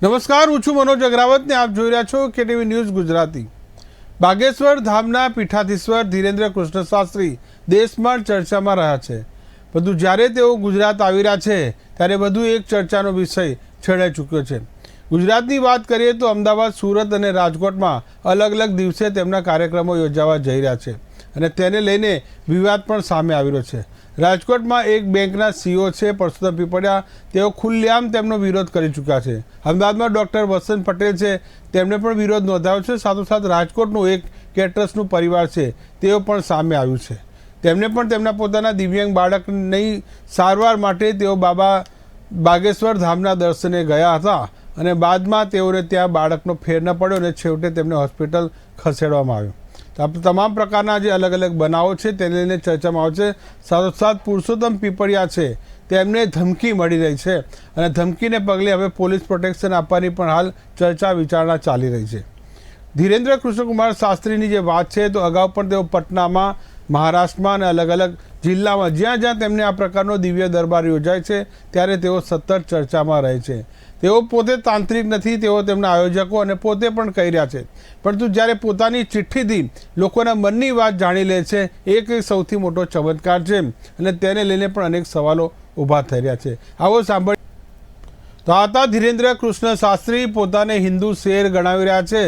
નમસ્કાર, હું છું મનોજ અગ્રાવત ને આપ જોઈ રહ્યા છો કેટીવી ન્યૂઝ ગુજરાતી। બાગેશ્વર ધામના પીઠાધીશ્વર ધીરેન્દ્ર કૃષ્ણ શાસ્ત્રી દેશમાં ચર્ચામાં રહ્યા છે, પરંતુ જ્યારે તેઓ ગુજરાત આવી રહ્યા છે ત્યારે વધુ એક ચર્ચાનો વિષય છેડાઈ ચૂક્યો છે। ગુજરાતની વાત કરીએ તો અમદાવાદ, સુરત અને રાજકોટમાં અલગ અલગ દિવસે તેમના કાર્યક્રમો યોજાવા જઈ રહ્યા છે અને તેને લઈને વિવાદ પણ સામે આવી રહ્યો છે। રાજકોટમાં એક બેંકના સીઓ છે પરસોત્તમ પીપળિયા, તેઓ ખુલ્લેઆમ તેમનો વિરોધ કરી ચૂક્યા છે। અમદાવાદમાં ડૉક્ટર વસંત પટેલ છે, તેમણે પણ વિરોધ નોંધાવ્યો છે। સાથોસાથ રાજકોટનું એક કેટરસનું પરિવાર છે, તેઓ પણ સામે આવ્યું છે। તેમને પણ તેમના પોતાના દિવ્યાંગ બાળકની સારવાર માટે તેઓ બાગેશ્વર ધામના દર્શને ગયા હતા અને બાદમાં તેઓને ત્યાં બાળકનો ફેર ન પડ્યો અને છેવટે તેમને હોસ્પિટલ ખસેડવામાં આવ્યો। તમામ પ્રકારના જે અલગ અલગ બનાવો છે તેને લઈને ચર્ચામાં આવે છે। સાથોસાથ પુરુષોત્તમ પીપળિયા છે, તેમને ધમકી મળી રહી છે અને ધમકીને પગલે હવે પોલીસ પ્રોટેક્શન આપવાની પણ હાલ ચર્ચા વિચારણા ચાલી રહી છે। ધીરેન્દ્ર કૃષ્ણકુમાર શાસ્ત્રીની જે વાત છે તો અગાઉ પણ તેઓ પટનામાં, મહારાષ્ટ્રમાં અને અલગ અલગ જિલ્લામાં જ્યાં જ્યાં તેમને આ પ્રકારનો દિવ્ય દરબાર યોજાય છે ત્યારે તેઓ સતત ચર્ચામાં રહે છે। તેઓ પોતે તાંત્રિક નથી, તેઓ તેમના આયોજકો અને પોતે પણ કહી રહ્યા છે, પરંતુ જ્યારે પોતાની ચિઠ્ઠીથી લોકોના મનની વાત જાણી લે છે, એક સૌથી મોટો ચમત્કાર છે અને તેને લઈને પણ અનેક સવાલો ઊભા થઈ રહ્યા છે। આવો સાંભળ તો હતા ધીરેન્દ્ર કૃષ્ણ શાસ્ત્રી પોતાને હિન્દુ શેર ગણાવી રહ્યા છે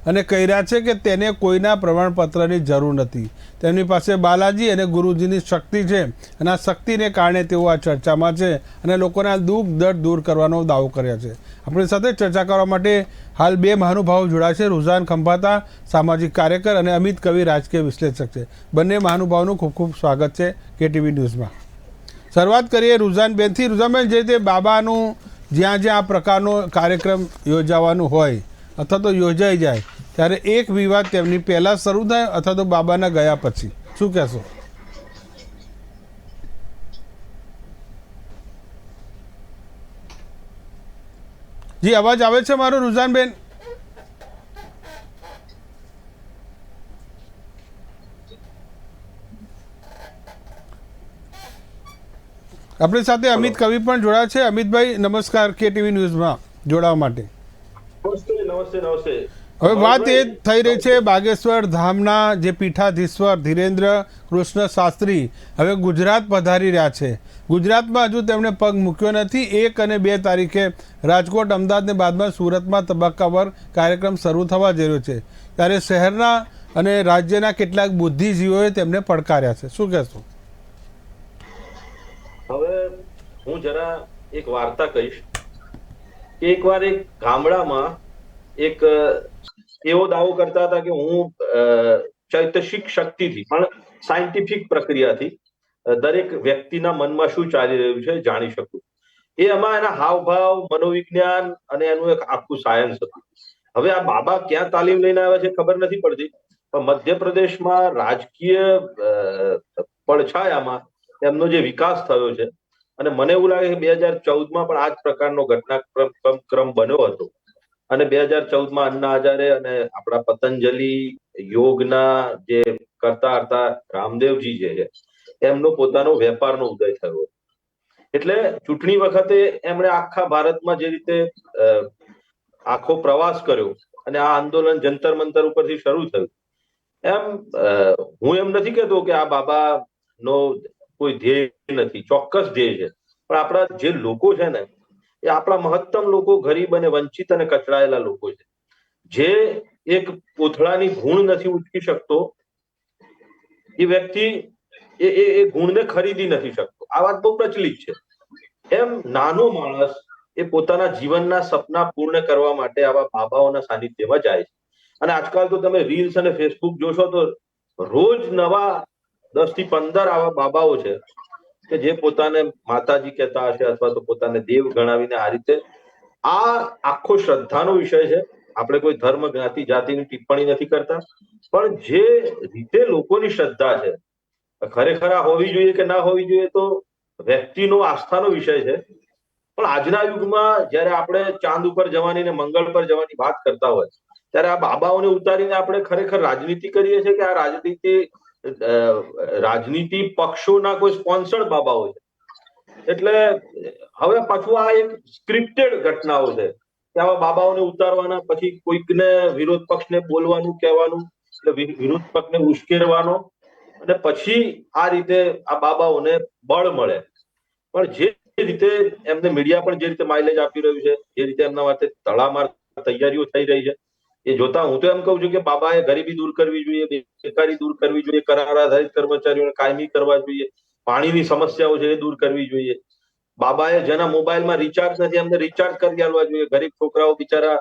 અને કહી રહ્યા છે કે તેને કોઈના પ્રમાણપત્રની જરૂર નથી, તેમની પાસે બાલાજી અને ગુરુજીની શક્તિ છે અને આ શક્તિને કારણે તેઓ આ ચર્ચામાં છે અને લોકોના દુઃખ દર્દ દૂર કરવાનો દાવો કર્યા છે। આપણી સાથે ચર્ચા કરવા માટે હાલ બે મહાનુભાવો જોડાયા છે, રુઝાન ખંભાતા, સામાજિક કાર્યકર, અને અમિત કવિ, રાજકીય વિશ્લેષક છે। બંને મહાનુભાવોનું ખૂબ ખૂબ સ્વાગત છે કેટીવી ન્યૂઝમાં। શરૂઆત કરીએ રુઝાનબેનથી। રુઝાનબેન, જે તે બાબાનું જ્યાં જ્યાં આ પ્રકારનો કાર્યક્રમ યોજાવાનું હોય અથવા તો યોજાઈ જાય ત્યારે એક વિવાદ તેમની પહેલાં શરૂ થાય અથવા તો બાબાના ગયા પછી, શું કહેશો? જી, અવાજ આવે છે મારો રુઝાનબેન? આપણી સાથે અમિત કવિ પણ જોડાયા છે। અમિતભાઈ, નમસ્કાર કેટીવી ન્યૂઝમાં જોડાવા માટે। હવે વાત એ થઈ રહી છે, બાગેશ્વર ધામના જે પીઠાધીશ્વર ધીરેન્દ્ર કૃષ્ણ શાસ્ત્રી હવે ગુજરાત પધારી રહ્યા છે। ગુજરાતમાં હજુ તેમણે પગ મૂક્યો નથી। 1 અને 2 તારીખે રાજકોટ, અમદાવાદ ને બાદમાં સુરતમાં તબક્કાવાર કાર્યક્રમ શરૂ થવા જઈ રહ્યો છે, ત્યારે શહેરના અને રાજ્યના કેટલાક બુદ્ધિજીવીઓએ તેમને પડકાર્યા છે, શું કહેશો? હવે હું જરા એક વાર્તા કહીશ કે એકવાર એક ગામડામાં એક એવો દાવો કરતા હતા કે હું ચૈતસિક શક્તિથી પણ સાયન્ટિફિક પ્રક્રિયાથી દરેક વ્યક્તિના મનમાં શું ચાલી રહ્યું છે જાણી શકું। એમાં એના હાવભાવ, મનોવિજ્ઞાન અને એનું એક આખું સાયન્સ હતું। હવે આ બાબા ક્યાં તાલીમ લઈને આવ્યા છે ખબર નથી પડતી, પણ મધ્યપ્રદેશમાં રાજકીય પડછાયામાં એમનો જે વિકાસ થયો છે અને મને એવું લાગે કે 2014માં પણ આ જ પ્રકારનો ઘટનાક્રમ બન્યો હતો અને 2014માં અન્ના હજારે અને આપણા પતંજલિ યોગના જે કરતા હતા રામદેવજી જે છે એમનો પોતાનો વેપારનો ઉદય થયો। એટલે ચૂંટણી વખતે એમણે આખા ભારતમાં જે રીતે આખો પ્રવાસ કર્યો અને આ આંદોલન જંતર મંતર ઉપરથી શરૂ થયું, એમ હું એમ નથી કહેતો કે આ બાબા નો કોઈ ધ્યેય નથી, ચોક્કસ ધ્યેય છે, પણ આપણા જે લોકો છે ને એ આપણા મહત્તમ લોકો, ગરીબ અને વંચિત અને કચડાયેલા લોકો છે, જે એક કોથળાની ગુણ નથી ઉચકી શકતો એ વ્યક્તિ એ ગુણને ખરીદી નથી શકતો। આ વાત બહુ પ્રચલિત છે। એમ નાનો માણસ એ પોતાના જીવનના સપના પૂર્ણ કરવા માટે આવા બાબાઓના સાનિધ્યમાં જાય છે અને આજકાલ તો તમે રીલ્સ અને ફેસબુક જોશો તો રોજ નવા 10 થી 15 આવા બાબાઓ છે કે જે પોતાને માતાજી કહેતા હશે અથવા તો પોતાને દેવ ગણાવીને આ રીતે, આ આખો શ્રદ્ધાનો વિષય છે। આપણે કોઈ ધર્મ, જ્ઞાતિ, જાતિની ટિપ્પણી નથી કરતા, પણ જે રીતે લોકોની શ્રદ્ધા છે ખરેખર આ હોવી જોઈએ કે ના હોવી જોઈએ તો વ્યક્તિનો આસ્થાનો વિષય છે। પણ આજના યુગમાં જ્યારે આપણે ચાંદ ઉપર જવાની ને મંગળ પર જવાની વાત કરતા હોય ત્યારે આ બાબાઓને ઉતારીને આપણે ખરેખર રાજનીતિ કરીએ છીએ કે આ રાજનીતિ પક્ષોના કોઈ સ્પોન્સર્ડ બાબાઓ છે। એટલે હવે પાછું આ એક સ્ક્રિપ્ટેડ ઘટનાઓ છે કે આવા બાબાઓને ઉતારવાના, પછી કોઈકને વિરોધ પક્ષને બોલવાનું કહેવાનું, એટલે વિરોધ પક્ષને ઉશ્કેરવાનો, અને પછી આ રીતે આ બાબાઓને બળ મળે. પણ જે રીતે એમને મીડિયા પણ જે રીતે માઇલેજ આપી રહ્યું છે, જે રીતે એમના માટે તડામાર તૈયારીઓ થઈ રહી છે, એ જોતા હું તો એમ કહું છું કે બાબાએ ગરીબી દૂર કરવી જોઈએ, બેકારી દૂર કરવી જોઈએ, કરાર આધારિત કર્મચારીઓને કાયમી કરવા જોઈએ, પાણીની સમસ્યાઓ છે એ દૂર કરવી જોઈએ. બાબાએ જેના મોબાઈલમાં રિચાર્જ નથી એમને રિચાર્જ કરી આપવા જોઈએ. ગરીબ છોકરાઓ બિચારા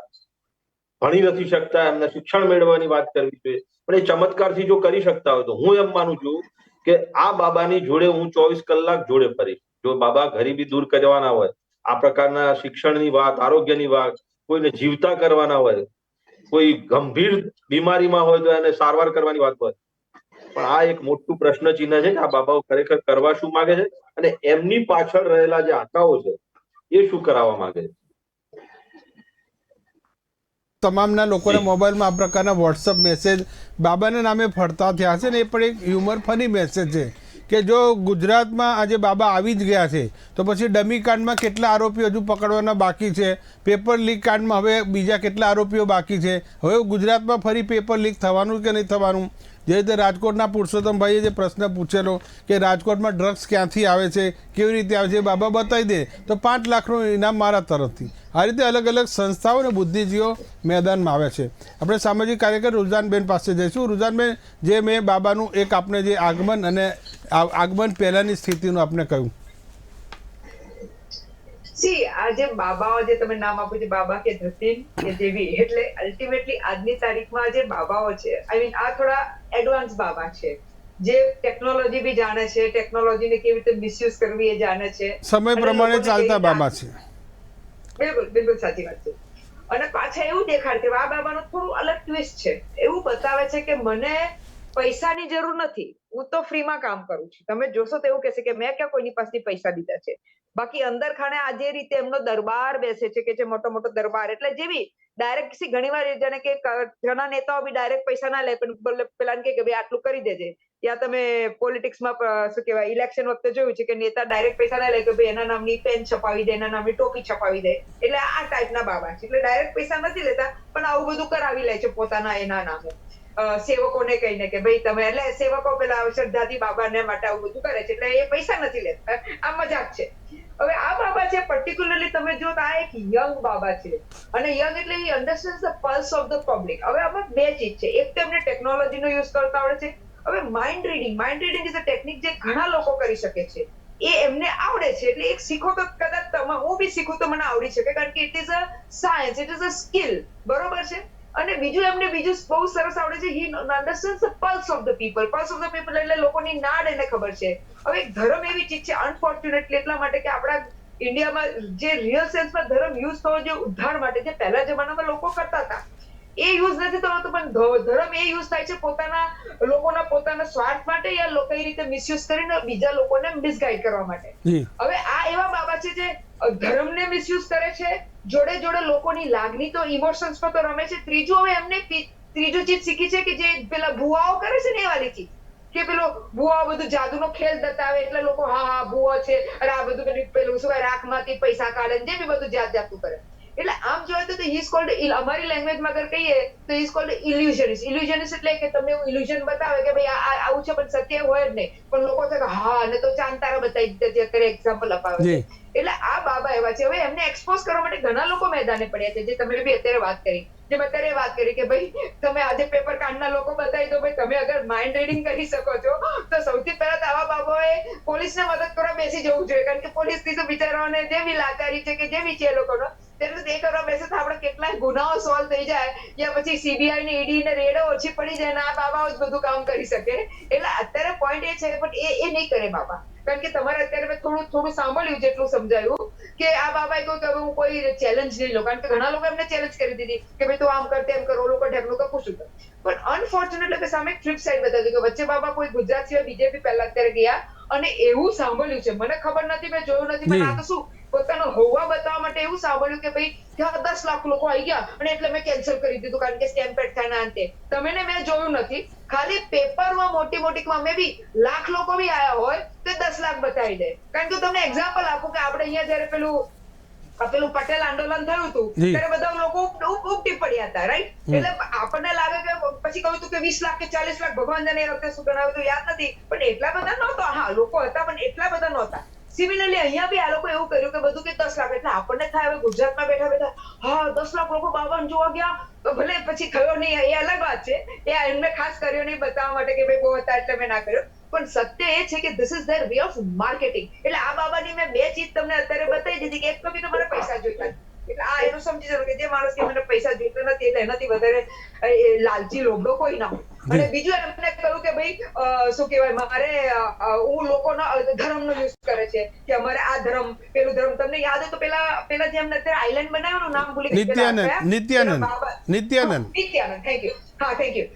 ભણી નથી શકતા, એમને શિક્ષણ મેળવવાની વાત કરવી જોઈએ. પણ એ ચમત્કારથી જો કરી શકતા હોય તો હું એમ માનું છું કે આ બાબાની જોડે હું 24 કલાક જોડે ફરીશ. જો બાબા ગરીબી દૂર કરવાના હોય, આ પ્રકારના શિક્ષણની વાત, આરોગ્યની વાત, કોઈને જીવતા કરવાના હોય, કોઈ ગંભીર બીમારીમાં હોય તો એને સારવાર કરવાની વાત હોય, પણ આ એક મોટું પ્રશ્ન ચિહ્ન છે કે આ બાબાઓ ખરેખર કરવા શું માંગે છે અને એમની પાછળ રહેલા જે આકાઓ છે એ શું કરાવવા માંગે છે. તમામના લોકોના મોબાઈલમાં આ પ્રકારના વોટ્સઅપ મેસેજ બાબાના નામે ફરતા થયા છે ને એ પણ એક હ્યુમર ફની મેસેજ છે કે જો ગુજરાતમાં આજે બાબા આવી જ ગયા છે તો પછી ડમી કાંડમાં કેટલા આરોપીઓ હજુ પકડવાના બાકી છે, પેપર લીક કાંડમાં હવે બીજા કેટલા આરોપીઓ બાકી છે, હવે ગુજરાતમાં ફરી પેપર લીક થવાનું કે નહીં થવાનું. જે રીતે રાજકોટના પુરુષોત્તમભાઈએ જે પ્રશ્ન પૂછેલો કે રાજકોટમાં ડ્રગ્સ ક્યાંથી આવે છે, કેવી રીતે આવે છે, બાબા બતાવી દે તો 5 લાખનું ઇનામ મારા તરફથી. આ રીતે અલગ અલગ સંસ્થાઓ અને બુદ્ધિજીવીઓ મેદાનમાં આવે છે. આપણે સામાજિક કાર્યકર રુઝાનબેન પાસે જઈશું. રુઝાનબેન, જે મેં બાબાનું એક આપણે જે આગમન અને આગમન પહેલાંની સ્થિતિનું આપણે કહ્યું. આ જે બાબાઓ જે તમે નામ આપ્યું છે, બાબા કે જતીન કે જેવી, એટલે અલ્ટિમેટલી આજની તારીખમાં જે બાબાઓ છે, આઈ મીન આ થોડા એડવાન્સ બાબા છે, જે ટેકનોલોજી બી જાણે છે, ટેકનોલોજીને કેવી રીતે મિસયુઝ કરવી એ જાણે છે, સમય પ્રમાણે ચાલતા બાબા છે. બિલકુલ બિલકુલ સાચી વાત છે. અને પાછા એવું દેખાડ કે આ બાબાનું થોડું અલગ ટ્વિસ્ટ છે. એવું બતાવે છે કે મને પૈસાની જરૂર નથી, હું તો ફ્રીમાં કામ કરું છું. તમે જોશો તો એવું કહેશે કે મેં ક્યાં કોઈની પાસેથી પૈસા લીધા છે. બાકી અંદર ખાને આ જે રીતે એમનો દરબાર બેસે છે કે જે મોટો મોટો દરબાર, એટલે જેવી ડાયરેક્ટ ઘણી વાર જાણે કે ઘણા નેતાઓ બી ડાયરેક્ટ પૈસા ના લે, પણ પેલા કે ભાઈ આટલું કરી દેજે. યા તમે પોલિટિક્સમાં શું કહેવાય ઇલેક્શન વખતે જોયું છે કે નેતા ડાયરેક્ટ પૈસા ના લે કે ભાઈ એના નામની પેન છપાવી દે, એના નામની ટોપી છપાવી દે. એટલે આ ટાઈપના બાબા છે. એટલે ડાયરેક્ટ પૈસા નથી લેતા, પણ આવું બધું કરાવી લે છે પોતાના એના નામે, સેવકોને કહીને કે ભાઈ તમે, એટલે સેવકો પેલા શ્રદ્ધાથી બાબાને માટે આવું બધું કરે છે. એટલે એ પૈસા નથી લેતા, આ મજાક છે. હવે આ બાબા છે પર્ટિક્યુલરલી તમે જો તો આ એક યંગ બાબા છે, અને યંગ એટલે ઈ understand the pulse of the public. હવે આમાં બે ચીજ છે. એક તો એમને ટેકનોલોજીનો યુઝ કરતા આવડે છે. હવે mind reading is a technique જે ઘણા લોકો કરી શકે છે, એ એમને આવડે છે. એટલે એક શીખો તો કદાચ હું બી શીખું તો મને આવડી શકે, કારણ કે it is a science, it is a skill, બરોબર છે. અને બીજું બહુ સરસ આવડે છે, he understands the pulse of the people. Pulse of the people એટલે લોકોની નાડ એને ખબર છે. હવે ધર્મ એવી ચીજ છે અનફોર્ચ્યુનેટલી એટલા માટે કે આપણા ઇન્ડિયામાં જે રિયલ સેન્સમાં ધર્મ યુઝ થવો જોઈએ ઉદ્ધાર માટે, જે પહેલા જમાનામાં લોકો કરતા હતા, એ યુઝ નથી થતો. પણ ધર્મ એ યુઝ થાય છે પોતાના સ્વાર્થ માટે, યા કઈ રીતે મિસયુઝ કરીને બીજા લોકોને મિસગાઈડ કરવા માટે. હવે આ એવા બાબા છે જે ધર્મને મિસયુઝ કરે છે, જોડે જોડે લોકોની લાગણી તો ઇમોશન્સ પર તો રમે છે. ત્રીજું હવે એમને ત્રીજું ચીજ શીખી છે કે જે પેલા ભુવાઓ કરે છે ને એ વાળી ચીજ, કે પેલો ભુવાઓ બધું જાદુનો ખેલ બતાવે એટલે લોકો હા ભુવા છે, અને આ બધું પેલું શું રાખમાંથી પૈસા કાઢે, જે બી બધું જાતું કરે. એટલે આમ જોઈએ તો હી ઇઝ કોલ્ડ, અમારી લેંગ્વેજમાં અગર કહીએ તો હી ઇઝ કોલ્ડ ઇલ્યુઝનિસ્ટ. ઇલ્યુઝનિસ્ટ એટલે કે તમને એવું ઇલ્યુઝન બતાવે કે ભાઈ આ આવું છે, પણ સત્ય હોય જ નહીં, પણ લોકો છે કે હા, અને તો ચાંદ તારા બતાવી દીધા, અત્યારે એક્ઝામ્પલ અપાવે છે. એટલે આ બાબા એવા છે. હવે એમને એક્સપોઝ કરવા માટે ઘણા લોકો મેદાને પડ્યા છે, જે તમે બી અત્યારે વાત કરી, જેમ અત્યારે વાત કરી કે ભાઈ તમે આજે પેપર કાંડના લોકો બતાવી દો, ભાઈ તમે અગર માઇન્ડ રીડિંગ કરી શકો છો તો સૌથી પહેલા તો આવા બાબાઓએ પોલીસને મદદ કરવા બેસી જવું જોઈએ, કારણ કે પોલીસથી તો બિચારાઓને જે બી લાચારી છે કે જે બી છે એ લોકોનો, તેનું તે કરવા બેસે તો આપણે કેટલાય ગુનાઓ સોલ્વ થઈ જાય, યા પછી સીબીઆઈ ને ઈડી ને રેડો ઓછી પડી જાય, ને આ બાબાઓ જ બધું કામ કરી શકે. એટલે અત્યારે પોઈન્ટ એ છે, પણ એ નહીં કરે બાબા. કારણ કે તમારે અત્યારે મેં થોડું સાંભળ્યું, જેટલું સમજાયું કે આ બાબાએ કહ્યું કે હું કોઈ ચેલેન્જ નહીં લઉં, કારણ કે ઘણા લોકો એમને ચેલેન્જ કરી દીધી કે ભાઈ તું આમ કર, તેમ કર, ઓલું કર, ઢેકલું કર, પૂછું કર. પણ અનફોર્ચ્યુનેટલી સામે ફ્લિપ સાઈડ બતાવી કે વચ્ચે બાબા કોઈ ગુજરાત સિવાય બીજે બી પહેલા અત્યારે ગયા, અને એવું સાંભળ્યું છે, મને ખબર નથી, મેં જોયું નથી, પણ આ તો શું પોતાનો હોવા બતાવવા માટે એવું સાંભળ્યું કે ભાઈ ત્યાં 10 લાખ લોકો આવી ગયા અને એટલે મેં કેન્સલ કરી દીધું, કારણ કે સ્ટેમ્પેડ થાય ના અંતે. તમે ને મેં જોયું નથી, ખાલી પેપરમાં મોટી મે બી લાખ લોકો બી આયા હોય તો 10 લાખ બતાવી દે. કારણ કે તમને એક્ઝામ્પલ આપું કે આપણે અહીંયા જયારે પેલું પેલું પટેલ આંદોલન થયું હતું જી. ત્યારે બધા લોકો ઉપટી પડ્યા હતા, રાઈટ? એટલે આપણને લાગે કે પછી કહ્યું હતું કે 20 લાખ કે 40 લાખ, ભગવાન જાણે એ વખતે શું ગણાવ્યું હતું યાદ નથી, પણ એટલા બધા નહોતા. હા, લોકો હતા પણ એટલા બધા નહોતા. સિમિલરલી અહીંયા બી આ લોકો એવું કર્યું કે બધું કે 10 લાખ. એટલે આપણને થાય હવે ગુજરાતમાં બેઠા બેઠા હા 10 લાખ લોકો બાબાને જોવા ગયા, તો ભલે પછી થયો નહીં એ અલગ વાત છે, એ એમને ખાસ કર્યો નહીં બતાવવા માટે કે ભાઈ બહુ હતા એટલે મેં ના કર્યો. પણ સત્ય એ છે કે this is their way of marketing. એટલે આ બાબાની મેં 2 ચીજ તમને અત્યારે બતાવી દીધી કે એક તો બી તમારે પૈસા જોઈતા નથી. એટલે આ એનું સમજી જવાનું કે જે માણસ કે મને પૈસા જોઈતો નથી એટલે એનાથી વધારે લાલચી લોભડો કોઈ ના હોય. અને બીજું એમને કહ્યું કે ભાઈ શું કહેવાય, મારે હું લોકોનો ધર્મનો યુઝ કરે છે કે અમારે આ ધર્મ પેલું ધર્મ. તમને યાદ હોય તો પેલા જે એમને અત્યારે આઈલેન્ડ બનાવ્યું નામ ભૂલી ગઈ. નિત્યાનંદ. Thank you. હા, થેન્ક યુ.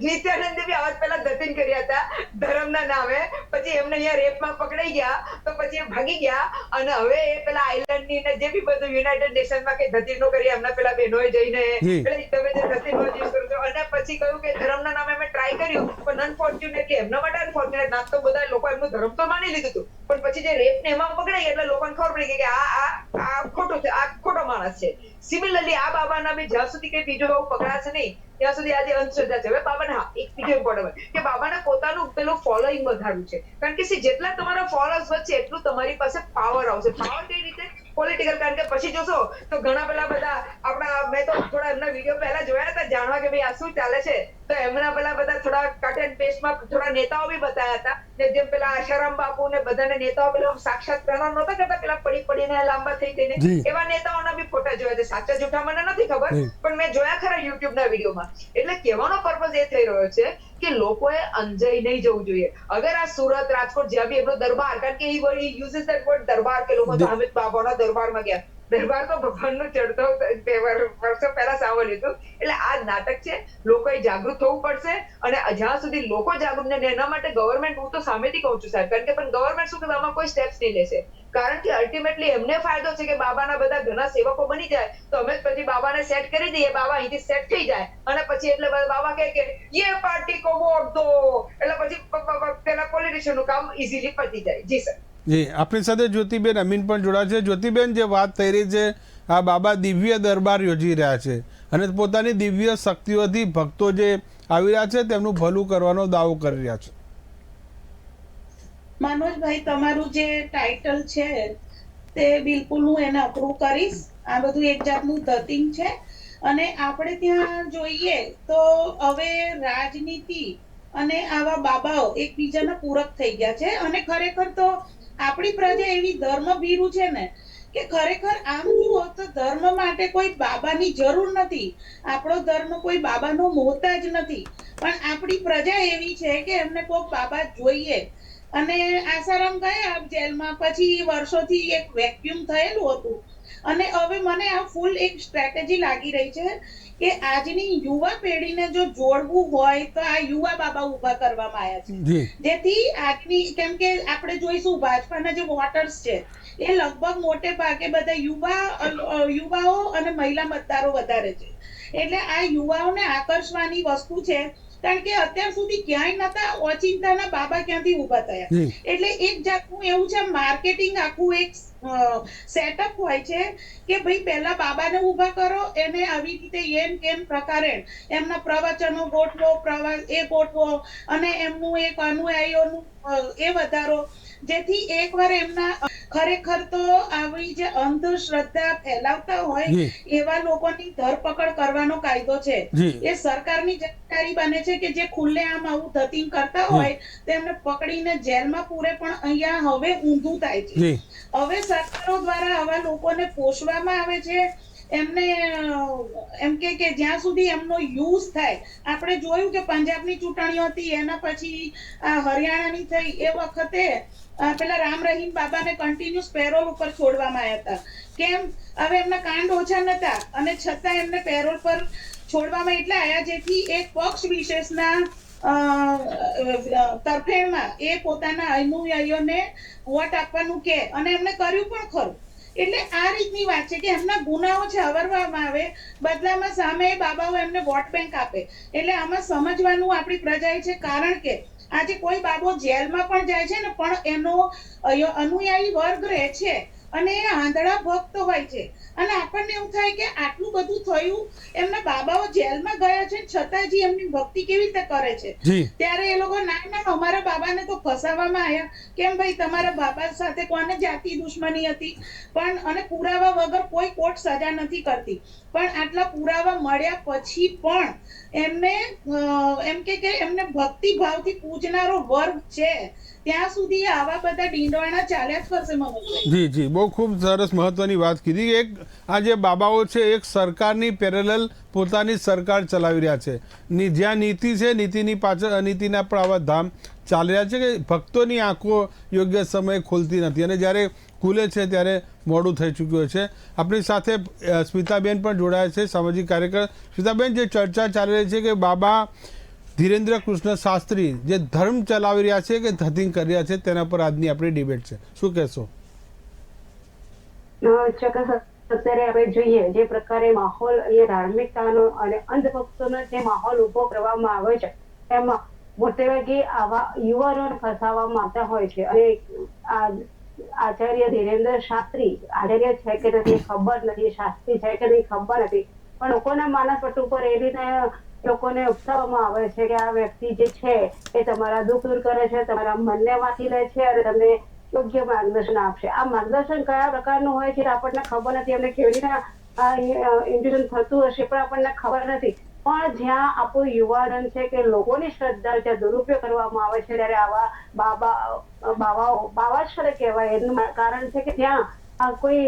નિત્યાનંદે બી આવા પેલા ધતિંગ કર્યા હતા ધર્મના નામે. પછી એમને અહીંયા રેપમાં પકડાઈ ગયા તો પછી એ ભાગી ગયા અને હવે એ પેલા આઈલેન્ડની ને જે બી બધું યુનાઇટેડ નેશનમાં કે ધતિંગનો કરી એમના પેલા બહેનોએ જઈને એટલે તમે જે ધતિંગનો યુઝ કરો છો. અને પછી કહ્યું કે ધર્મના નામે મેં ટ્રાય કર્યું પણ અનફોર્ચ્યુનેટલી એમના માટે અનફોર્ચ્યુનેટ ના તો બધા લોકો એમનું ધર્મ તો માની લીધું હતું પણ પછી જે રેપ ને એમાં પકડાઈ એટલે લોકોને ખબર પડી ગઈ કે આ ખોટું છે, આ ખોટો માણસ છે. સિમિલરલી આ બાબાના બી જ્યાં સુધી કઈ બીજો એવું પકડાશે નહીં ત્યાં સુધી આજે અંધશ્રદ્ધા છે. હવે બાબાને હા એક બીજો ઇમ્પોર્ટન્ટ કે બાબાને પોતાનું પેલું ફોલોઈંગ વધારવું છે, કારણ કે જેટલા તમારા ફોલોઅર્સ વધશે એટલું તમારી પાસે પાવર આવશે. પાવર કઈ રીતે? પોલિટિકલ. કારણ કે પછી જોશો તો ઘણા પેલા બધા આપણા, મેં તો થોડા એમના વિડીયો પહેલા જોયા હતા જાણવા કે ભાઈ આ શું ચાલે છે, તો એમના પેલા બધા થોડા કટ એન્ડ પેસ્ટમાં થોડા નેતાઓ બી બતાવ્યા હતા ને જેમ પેલા આશારામ બાપુ ને બધાને નેતાઓ પેલા સાક્ષાત પ્રણામ નહોતા કરતા પેલા પડી પડીને લાંબા થઈ થઈને, એવા નેતાઓના બી ફોટા જોયા છે. સાચા જૂઠા મને નથી ખબર પણ મેં જોયા ખરા યુટ્યુબના વિડીયોમાં. એટલે કહેવાનો પર્પઝ એ થઈ રહ્યો છે કે લોકોએ અંજાઈ નહીં જવું જોઈએ. અગર આ સુરત, રાજકોટ જ્યાં બી એમનો દરબાર, કારણ કે એ યુઝિસ ધેટ વર્ડ દરબાર, કે લોકો અમિત બાબાના દરબારમાં ગયા. દરબાર તો ભગવાનનો ચડતો વર્ષો પહેલા સાંભળ્યું હતું. એટલે આ નાટક છે, લોકોએ જાગૃત થવું પડશે અને જ્યાં સુધી લોકો જાગૃત ને એના માટે ગવર્મેન્ટ, હું તો સામેથી કહું છું સાહેબ, કારણ કે પણ ગવર્મેન્ટ શું કે આમાં કોઈ સ્ટેપ્સ નહીં લેશે, કારણ કે અલ્ટિમેટલી એમને ફાયદો છે કે બાબાના બધા ઘણા સેવકો બની જાય તો અમે પછી બાબાને સેટ કરી દઈએ, બાબા અહીંથી સેટ થઈ જાય અને પછી એટલે બાબા કહે કે યે પાર્ટી કો વોટ દો, એટલે પછી પેલા પોલિટિશિયનનું કામ ઇઝીલી પતી જાય. જી સર. જી, આપણી સાથે જ્યોતિબેન અમીન પણ જોડાયા છે. જ્યોતિબેન, જે વાત થઈ રહી છે, આ બાબા દિવ્ય દરબાર યોજી રહ્યા છે અને પોતાની દિવ્ય શક્તિઓથી ભક્તો જે આવી રહ્યા છે તેમનું ભલું કરવાનો દાવો કરી રહ્યા છે. મનોજભાઈ, તમારું જે ટાઇટલ છે તે બિલકુલ હું એને અપ્રૂવ કરીશ. આ બધું એક જાતનું ધતિંગ છે અને આપણે ત્યાં જોઈએ તો હવે રાજનીતિ અને આવા બાબાઓ એકબીજાના પૂરક થઈ ગયા છે અને ખરેખર તો આપણી પ્રજા એવી ધર્મભીરુ છે ને કે ખરેખર આમ જુઓ તો ધર્મ માટે કોઈ બાબાની જરૂર નથી. આપણો ધર્મ કોઈ બાબાનો મોહતાજ નથી, પણ આપણી પ્રજા એવી છે કે એમને કોઈક બાબા જોઈએ. અને આસારામ ગયા જેલમાં, પછી વર્ષોથી એક વેક્યુમ થયેલું હતું અને હવે મને આ ફૂલ એક સ્ટ્રેટેજી લાગી રહી છે કે આજની યુવા પેઢીને જો જોડવું હોય તો આ યુવા બાબા ઉભા કરવામાં આવ્યા છે, જેથી આજની, કેમ કે આપણે જોઈશું ભાજપાના જે વોટર્સ છે એ લગભગ મોટે ભાગે બધા યુવાઓ અને મહિલા મતદારો વધારે છે. એટલે આ યુવાઓને આકર્ષવાની વસ્તુ છે, કારણ કે અત્યાર સુધી ક્યાંય નતા, ઓચિંતાના બાબા ક્યાંથી ઉભા થયા. એટલે એક જાતનું એવું છે, માર્કેટિંગ આખું એક સેટઅપ હોય છે કે ભાઈ પહેલા બાબાને ઉભા કરો, એને આવી રીતે એમ કેમ પ્રકારે એમના પ્રવચનો ગોઠવો, પ્રવાસ એ ગોઠવો અને એમનું એક અનુયાયીઓનું એ વધારો, જેથી એકવાર એમના ખરેખર તો આવી જે અંધશ્રદ્ધા ફેલાવતા હોય એવા લોકોની ધરપકડ કરવાનો કાયદો છે. એ સરકારની જવાબદારી બને છે કે જે ખુલ્લેઆમ આવું ધતિંગ કરતા હોય તેમને પકડીને જેલમાં પૂરે, પણ અહીંયા હવે ઊંધું થાય છે. હવે સરકારો દ્વારા આવા લોકોને પોષવામાં આવે છે, એમને એમ કે જ્યાં સુધી એમનો યુઝ થાય. આપણે જોયું કે પંજાબની ચૂંટણીઓ હતી, એના પછી હરિયાણાની થઈ, એ વખતે પેલા રામ રહીમ બાબાને કન્ટિન્યુઅસ પેરોલ ઉપર છોડવામાં આવ્યા હતા. કેમ? હવે એમના કાંડ ઓછા નતા અને છતાં એમને પેરોલ પર છોડવામાં એટલે આવ્યા જેથી એક પક્ષ વિશેષના તરફેણમાં એ પોતાના અનુયાયીઓને વોટ આપવાનું કે, અને એમને કર્યું પણ ખરું. એટલે આ રીતની વાત છે કે એમના ગુનાઓ છે અવરવામાં આવે, બદલામાં સામે બાબાઓ એમને વોટ બેંક આપે. એટલે આમાં સમજવાનું આપણી પ્રજાએ છે, કારણ કે આજે કોઈ બાબો જેલમાં પણ જાય છે ને પણ એનો અનુયાયી વર્ગ રહે છે અને એ આંધળા ભક્ત હોય છે. અને આપણને એવું થાય કે આટલું બધું થયું, એમના બાબાઓ જેલમાં ગયા છે છતાં જે એમની ભક્તિ કેવી રીતે કરે છે. ત્યારે એ લોકો ના અમારા બાબાને તો ફસાવવામાં આવ્યા. કેમ ભાઈ, તમારા બાબા સાથે કોને જાતિ દુશ્મની હતી? પણ અને પુરાવા વગર કોઈ કોર્ટ સજા નથી કરતી. પણ આટલા પુરાવા મળ્યા પછી પણ એમને એમ કે એમને ભક્તિ ભાવથી પૂજનારો વર્ગ છે ત્યાં સુધી આવા બધા ડીંડવાણા ચાલ્યા જ કરશે. મનોજભાઈ, જી જી, બહુ ખૂબ સરસ મહત્વની વાત કીધી. એક આ જે બાબાઓ છે એક સરકારની પેરેલલ પોતાની સરકાર ચલાવી રહ્યા છે. જ્યાં નીતિ છે નીતિની પાછળ અનીતિના પણ આવા ધામ ચાલી રહ્યા છે કે ભક્તોની આંખો યોગ્ય સમયે ખુલતી નથી અને જ્યારે ખુલે છે ત્યારે મોડું થઈ ચૂક્યું છે. આપણી સાથે સ્મિતાબેન પણ જોડાયા છે, સામાજિક કાર્યકર. સ્મિતાબેન, જે ચર્ચા ચાલી રહી છે કે બાબા ધીરેન્દ્ર કૃષ્ણ શાસ્ત્રી જે ધર્મ ચલાવી રહ્યા છે કે ધતિંગ કરી રહ્યા છે, તેના પર આજની આપણી ડિબેટ છે. શું કહેશો? ચોક્કસ. અત્યારે આપણે જોઈએ જે પ્રકારે માહોલ અહીંયા ધાર્મિકતાનો અને અંધભક્તોનો જે માહોલ ઉભો કરવામાં આવ્યો છે, એમાં મોટે ભાગે આવા યુવાનોને ફસાવવામાં આવતા હોય છે. અને આચાર્ય ધીરેન્દ્ર શાસ્ત્રી આચાર્ય છે કે નથી ખબર નથી, શાસ્ત્રી છે કે નહીં ખબર નથી, પણ લોકોના માનસપટ ઉપર એ રીતે લોકોને ઉકસાવવામાં આવે છે કે આ વ્યક્તિ જે છે એ તમારા દુઃખ દૂર કરે છે, તમારા મનને વાંચી લે છે અને તમને યોગ્ય માર્ગદર્શન આપશે. આ માર્ગદર્શન કયા પ્રકારનું હોય છે આપણને ખબર નથી. એમને કેવી રીતે ઇન્ટ્યુશન થતું હશે પણ આપણને ખબર નથી. પણ જ્યાં આપણું યુવાધન છે કે લોકોની શ્રદ્ધા જ્યાં દુરુપયોગ કરવામાં આવે છે, ત્યારે આવા બાવા જ ખરે કહેવાય. એનું કારણ છે કે ત્યાં કોઈ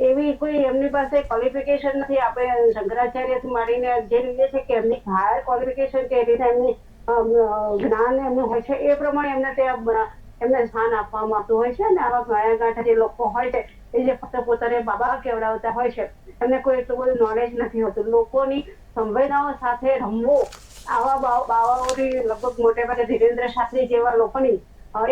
એવી કોઈ એમની પાસે ક્વોલિફિકેશન નથી. આપણે શંકરાચાર્યથી માંડીને જે રીતે છે કે એમની હાયર ક્વોલિફિકેશન કે રીતે એમની જ્ઞાન એમનું હોય છે એ પ્રમાણે એમને ત્યાં એમને સ્થાન આપવામાં આવતું હોય છે. અને આવા ગાયા ગાંઠા જે લોકો હોય છે એ જે ફક્ત પોતાને બાબા કેવડાવતા હોય છે, એમને કોઈ એટલું બધું નોલેજ નથી હોતું. લોકોની સંવેદનાઓ સાથે રમવું આવા બાવાઓની લગભગ મોટે ભાગે ધીરેન્દ્ર શાસ્ત્રી જેવા લોકોની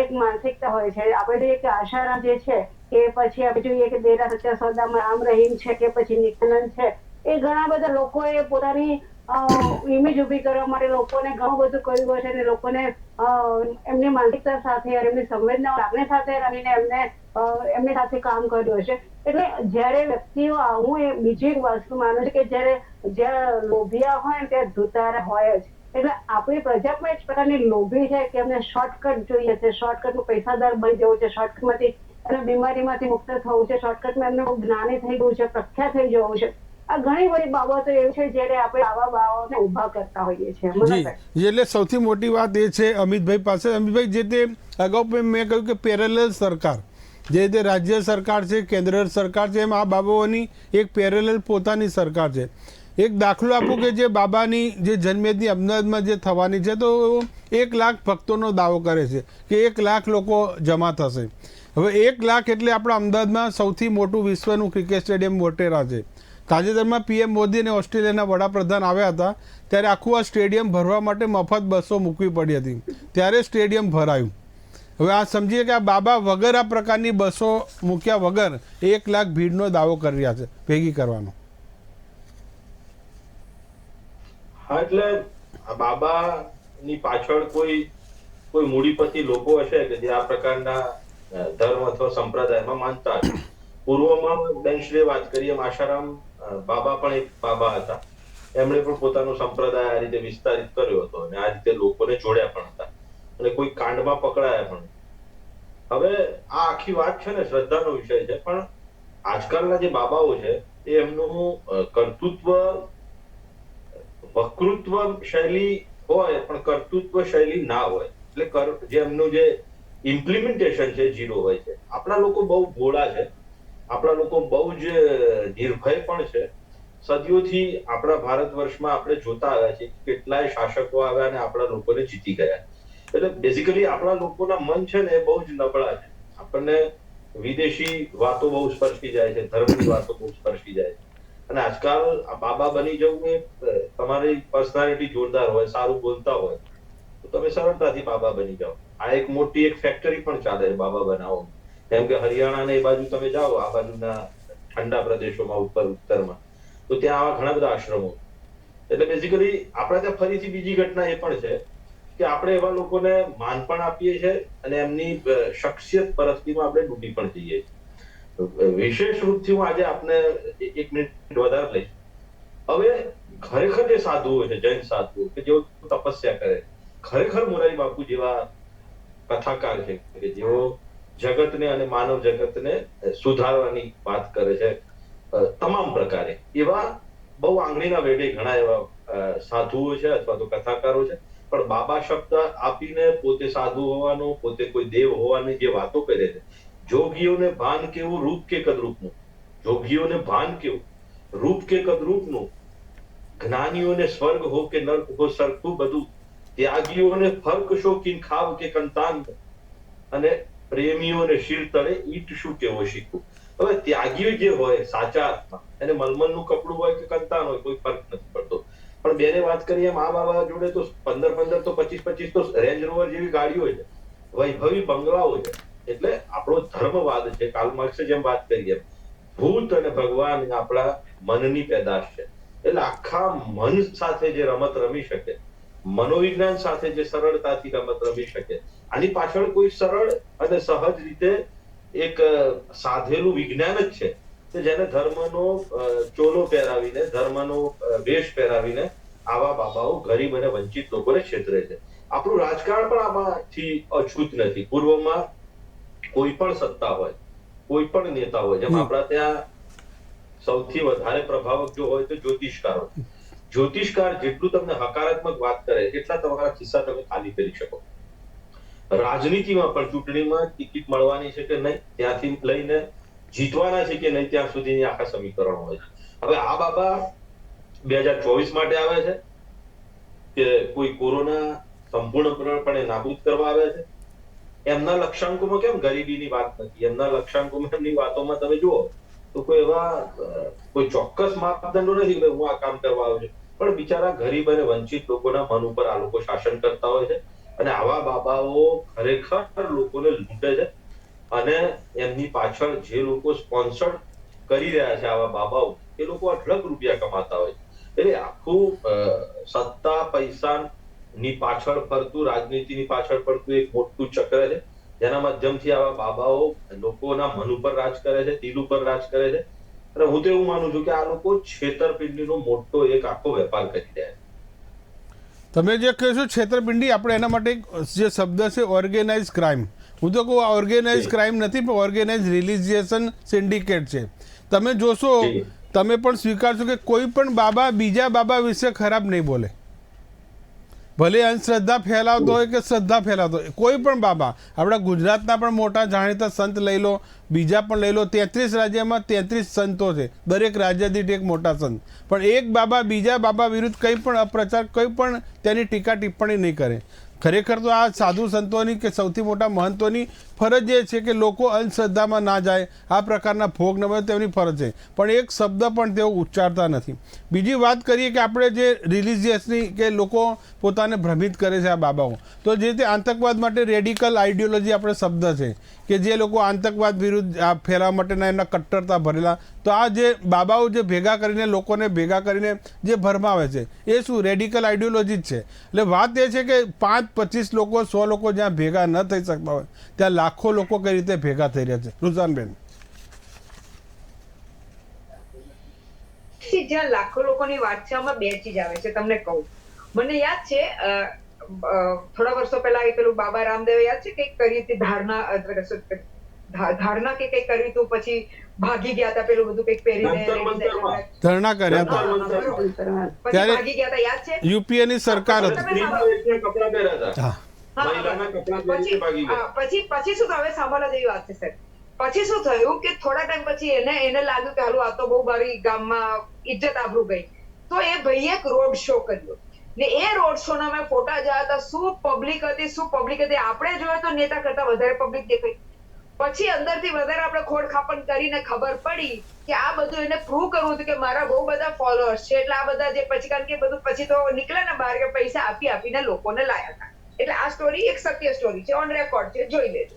એક માનસિકતા હોય છે. આપણે જોઈએ કે આશારામ જે છે કે પછી આપણે જોઈએ કે દેરા સચ્ચા સોદામાં રામ રહીમ છે કે પછી નિત્યાનંદ છે, એ ઘણા બધા લોકોએ પોતાની ઇમેજ ઉભી કરવા માટે લોકોને ઘણું બધું કર્યું હોય છે અને લોકોને એમની માનસિકતા સાથે એમની સંવેદનાઓ લાગણી સાથે રમીને એમની સાથે કામ કર્યું હશે. એટલે જયારે વ્યક્તિઓ હું એ બીજી એક વસ્તુ માનું છું કે જ્યાં લોભિયા હોય ને ત્યાં ધુતારા હોય જ. એટલે આપણી પ્રજા પણ એક પ્રકારની લોભી છે કે એમને શોર્ટકટ જોઈએ છે, શોર્ટકટમાં પૈસાદાર બની જવું છે, શોર્ટકટમાંથી અને બીમારીમાંથી મુક્ત થવું છે, શોર્ટકટમાં એમને જ્ઞાની થઈ ગયું છે, પ્રખ્યાત થઈ જવું છે. આ ઘણી બધી બાબતો એવી છે જ્યારે આપણે આવા બાબતોને ઉભા કરતા હોઈએ છીએ. એટલે સૌથી મોટી વાત એ છે અમિતભાઈ પાસે. અમિતભાઈ, જે તે અગાઉ મેં કહ્યું કે પેરેલલ સરકાર, જે રીતે રાજ્ય સરકાર છે, કેન્દ્ર સરકાર છે, એમ આ બાબાઓની એક પેરેલલ પોતાની સરકાર છે. એક દાખલો આપું કે જે બાબાની જે જન્મેદની અમદાવાદમાં જે થવાની છે તો 1 લાખ ભક્તોનો દાવો કરે છે કે 1 લાખ લોકો જમા થશે. હવે 1 લાખ એટલે આપણા અમદાવાદમાં સૌથી મોટું વિશ્વનું ક્રિકેટ સ્ટેડિયમ મોટેરા છે. તાજેતરમાં પીએમ મોદી અને ઓસ્ટ્રેલિયાના વડાપ્રધાન આવ્યા હતા ત્યારે આખું આ સ્ટેડિયમ ભરવા માટે મફત બસો મૂકવી પડી હતી, ત્યારે સ્ટેડિયમ ભરાયું. હવે આ સમજીએ કે આ બાબા વગર આ પ્રકારની બસો મૂક્યા વગર 1 લાખ ભીડનો દાવો કરી રહ્યા છે ભેગી કરવાનો. હા, એટલે આ બાબાની પાછળ કોઈ મૂડીપતિ લોકો હશે કે જે આ પ્રકારના ધર્મ અથવા સંપ્રદાયમાં માનતા હશે. પૂર્વમાં બેનશ્રીએ વાત કરી એમ આશારામ બાબા પણ એક બાબા હતા. એમણે પણ પોતાનો સંપ્રદાય આ રીતે વિસ્તારિત કર્યો હતો અને આ રીતે લોકોને જોડ્યા પણ હતા અને કોઈ કાંડમાં પકડાયા પણ. હવે આ આખી વાત છે ને શ્રદ્ધાનો વિષય છે, પણ આજકાલના જે બાબાઓ છે એ એમનું કર્તૃત્વ વક્તૃત્વ શૈલી હોય પણ કર્તૃત્વ શૈલી ના હોય. એટલે જે એમનું જે ઇમ્પ્લિમેન્ટેશન છે ઝીરો હોય છે. આપણા લોકો બહુ ભોળા છે, આપણા લોકો બહુ જ નિર્ભય પણ છે. સદીઓથી આપણા ભારત વર્ષમાં આપણે જોતા આવ્યા છીએ કેટલાય શાસકો આવ્યા અને આપણા લોકોને જીતી ગયા. એટલે બેઝિકલી આપણા લોકોના મન છે ને એ બહુ જ નબળા છે. આપણને વિદેશી વાતો બહુ સ્પર્શી જાય છે, ધર્મની વાતો બહુ સ્પર્શી જાય છે. અને આજકાલ આ બાબા બની જવું એ તમારી પર્સનાલિટી જોરદાર હોય, સારું બોલતા હોય તો તમે સરળતાથી બાબા બની જાઓ. આ એક મોટી એક ફેક્ટરી પણ ચાલે છે બાબા બનાવો. કેમ કે હરિયાણા ને એ બાજુ તમે જાઓ, આ બાજુના ઠંડા પ્રદેશોમાં ઉત્તરમાં, તો ત્યાં આવા ઘણા બધા આશ્રમો. એટલે બેઝિકલી આપણે ત્યાં ફરીથી બીજી ઘટના એ પણ છે કે આપણે એવા લોકોને માન પણ આપીએ છીએ અને એમની શખ્સિયત પરસ્તીમાં આપણે ડૂબી પણ જઈએ છીએ. વિશેષ રૂપથી હું આજે આપને 1 મિનિટ વધારે લઈશ. હવે ખરેખર જે સાધુઓ છે, જૈન સાધુઓ કે જેઓ તપસ્યા કરે, ખરેખર મોરારી બાપુ જેવા કથાકાર છે કે જેઓ જગતને અને માનવ જગતને સુધારવાની વાત કરે છે તમામ પ્રકારે, એવા બહુ આંગળીના વેઢે ઘણા એવા સાધુઓ છે અથવા તો કથાકારો છે. પણ બાબા શબ્દ આપીને પોતે સાધુ હોવાનો, પોતે કોઈ દેવ હોવાની જે વાતો કરે છે, જોગીઓને ભાન કેવું રૂપ કે કદરૂપનું, જોગીઓને ભાન કેવું રૂપ કે કદરૂપનું, જ્ઞાનીઓને સ્વર્ગ હો કે નર્ક હો સરખું બધું, ત્યાગીઓને ફર્ક શો કિન ખાવ કે કંતાન, અને પ્રેમીઓને શીર તળે ઈટ શું કેવો શીખવું. હવે ત્યાગીઓ જે હોય સાચા આત્મા, એને મલમલનું કપડું હોય કે કંતાન હોય કોઈ ફરક નથી પડતો. પણ બેને વાત કરીએ મા બાબા જોડે તો 15 તો 25 તો રેન્જ રોવર જેવી ગાડીઓ છે, વૈભવી બંગલાઓ છે. એટલે આપણો ધર્મવાદ છે, કાર્લ માર્ક્સે જેમ વાત કરી એમ ભૂત અને ભગવાન આપણા મનની પેદાશ છે. એટલે આખા મન સાથે જે રમત રમી શકે, મનોવિજ્ઞાન સાથે જે સરળતાથી રમત રમી શકે, આની પાછળ કોઈ સરળ અને સહજ રીતે એક સાધેલું વિજ્ઞાન જ છે કે જેને ધર્મનો ચોલો પહેરાવીને, ધર્મનો વેશ પહેરાવીને આવા બાબાઓ ગરીબ અને વંચિત લોકોને છેતરે છે. આપણું રાજકારણ પણ આમાંથી અછૂત નથી. પૂર્વમાં કોઈ પણ સત્તા હોય, કોઈ પણ નેતા હોય, જેમ આપણા ત્યાં સૌથી વધારે પ્રભાવક જો હોય તો જ્યોતિષકારો. જ્યોતિષકાર જેટલું તમને હકારાત્મક વાત કરે એટલા તમારા ખિસ્સા તમે ખાલી કરી શકો. રાજનીતિમાં પણ ચૂંટણીમાં ટિકિટ મળવાની છે કે નહીં, ત્યાંથી લઈને જીતવાના છે કે નહીં ત્યાં સુધીની આખા સમીકરણો હોય છે. હવે આ બાબા 2024 માટે આવે છે કે કોઈ કોરોના સંપૂર્ણપણે નાબૂદ કરવા આવે છે. એમના લક્ષ્યાંકોમાં કેમ ગરીબીની વાત નથી, એમના લક્ષ્યાંકોમાં એમની વાતોમાં તમે જુઓ તો કોઈ એવા કોઈ ચોક્કસ માપદંડો નથી કે હું આ કામ કરવા આવ્યો છું. પણ બિચારા ગરીબ અને વંચિત લોકોના મન ઉપર આ લોકો શાસન કરતા હોય છે. અને આવા બાબાઓ ખરેખર લોકોને લૂંટે છે. અને એમની પાછળ જે લોકો સ્પોન્સર કરી રહ્યા છે આવા બાબાઓ, એ લોકો અઢળક રૂપિયા કમાતા હોય છે. એટલે આખું સત્તા પૈસાની પાછળ ફરતું, રાજનીતિની પાછળ ફરતું એક મોટું ચક્ર છે જેના માધ્યમથી આવા બાબાઓ લોકોના મન ઉપર રાજ કરે છે, દિલ ઉપર રાજ કરે છે. અને હું તો એવું માનું છું કે આ લોકો છેતરપિંડીનો મોટો એક આખો વેપાર કરી રહ્યા છે. તમે જે કહો છો છેતરપિંડી, આપણે એના માટે જે શબ્દ છે ઓર્ગેનાઇઝ ક્રાઇમ, હું તો કહું ઓર્ગેનાઇઝ ક્રાઇમ નથી પણ ઓર્ગેનાઇઝ રિલિજિયશન સિન્ડિકેટ છે. તમે જોશો, તમે પણ સ્વીકારશો કે કોઈ પણ બાબા બીજા બાબા વિશે ખરાબ નહીં બોલે, ભલે અંધશ્રદ્ધા ફેલાવતો હોય કે શ્રદ્ધા ફેલાવતો હોય. કોઈ પણ બાબા, આપણા ગુજરાતના પણ મોટા જાણીતા સંત લઈ લો, બીજા પણ લઈ લો, 33 રાજ્યમાં 33 સંતો છે, દરેક રાજ્ય દીઠ એક મોટા સંત. પણ એક બાબા બીજા બાબા વિરુદ્ધ કંઈ પણ અપ્રચાર, કંઈ પણ તેની ટીકા ટિપ્પણી નહીં કરે. ખરેખર તો આ સાધુ સંતોની કે સૌથી મોટા મહંતોની ફરજ એ છે કે લોકો અંધશ્રદ્ધામાં ના જાય, આ પ્રકારના ભોગ ન બને, તેમની ફરજ છે. પણ એક શબ્દ પણ તેઓ ઉચ્ચારતા નથી. બીજી વાત કરીએ કે આપણે જે રિલિજિયસની કે લોકો પોતાને ભ્રમિત કરે છે આ બાબાઓ, તો જે રીતે આતંકવાદ માટે રેડિકલ આઈડિયોલોજી આપણે શબ્દ છે કે જે લોકો આતંકવાદ વિરુદ્ધ ફેરવા માટેના એમના કટ્ટરતા ભરેલા, તો આ જે બાબાઓ જે ભેગા કરીને લોકોને ભેગા કરીને જે ભરમાવે છે એ શું રેડિકલ આઈડિયોલોજી જ છે. એટલે વાત એ છે કે 5, 25 લોકો, 100 લોકો જ્યાં ભેગા ન થઈ શકતા હોય ત્યાં લાખો લોકો કઈ રીતે ભેગા થઈ રહ્યા છે. રુઝાનબેન, જ્યાં લાખો લોકોની વાત છે, આમાં બે ચીજ આવે છે. તમને કહું, મને યાદ છે થોડા વર્ષો પહેલા પેલું બાબા રામદેવે યાદ છે કંઈક કરી હતી, ધારણા કે કંઈક કર્યું હતું, પછી ભાગી ગયા હતા, પેલું બધું કંઈક પહેરીને ધરણા કર્યા હતા, પછી ભાગી ગયા હતા, યાદ છે? યુપીએ ની સરકાર હતી. કપડા પહેર્યા હતા, મહિલાના કપડા પહેરીને ભાગી ગયા. પછી શું થયું, સાંભળવા જેવી વાત છે સર. પછી શું થયું કે થોડા ટાઈમ પછી એને લાગ્યું કે હાલું આ તો બહુ મારી ગામમાં ઇજ્જત આબરૂ ગઈ, તો એ ભાઈએ એક રોડ શો કર્યો. ને એ રોડ શો ના મેં ફોટા જોયા હતા. શું પબ્લિક હતી. આપણે જોયો તો નેતા કરતા વધારે પબ્લિક દેખાઈ. પછી અંદરથી વધારે આપણે ખોડખાપણ કરીને ખબર પડી કે આ બધું એને પ્રૂવ કરવું હતું કે મારા બહુ બધા ફોલોઅર્સ છે, એટલે આ બધા જે પછી, કારણ કે બધું પછી તો નીકળે ને બહાર કે પૈસા આપીને લોકોને લાયા હતા. એટલે આ સ્ટોરી એક સત્ય સ્ટોરી છે, ઓન રેકોર્ડ છે, જોઈ લેજો.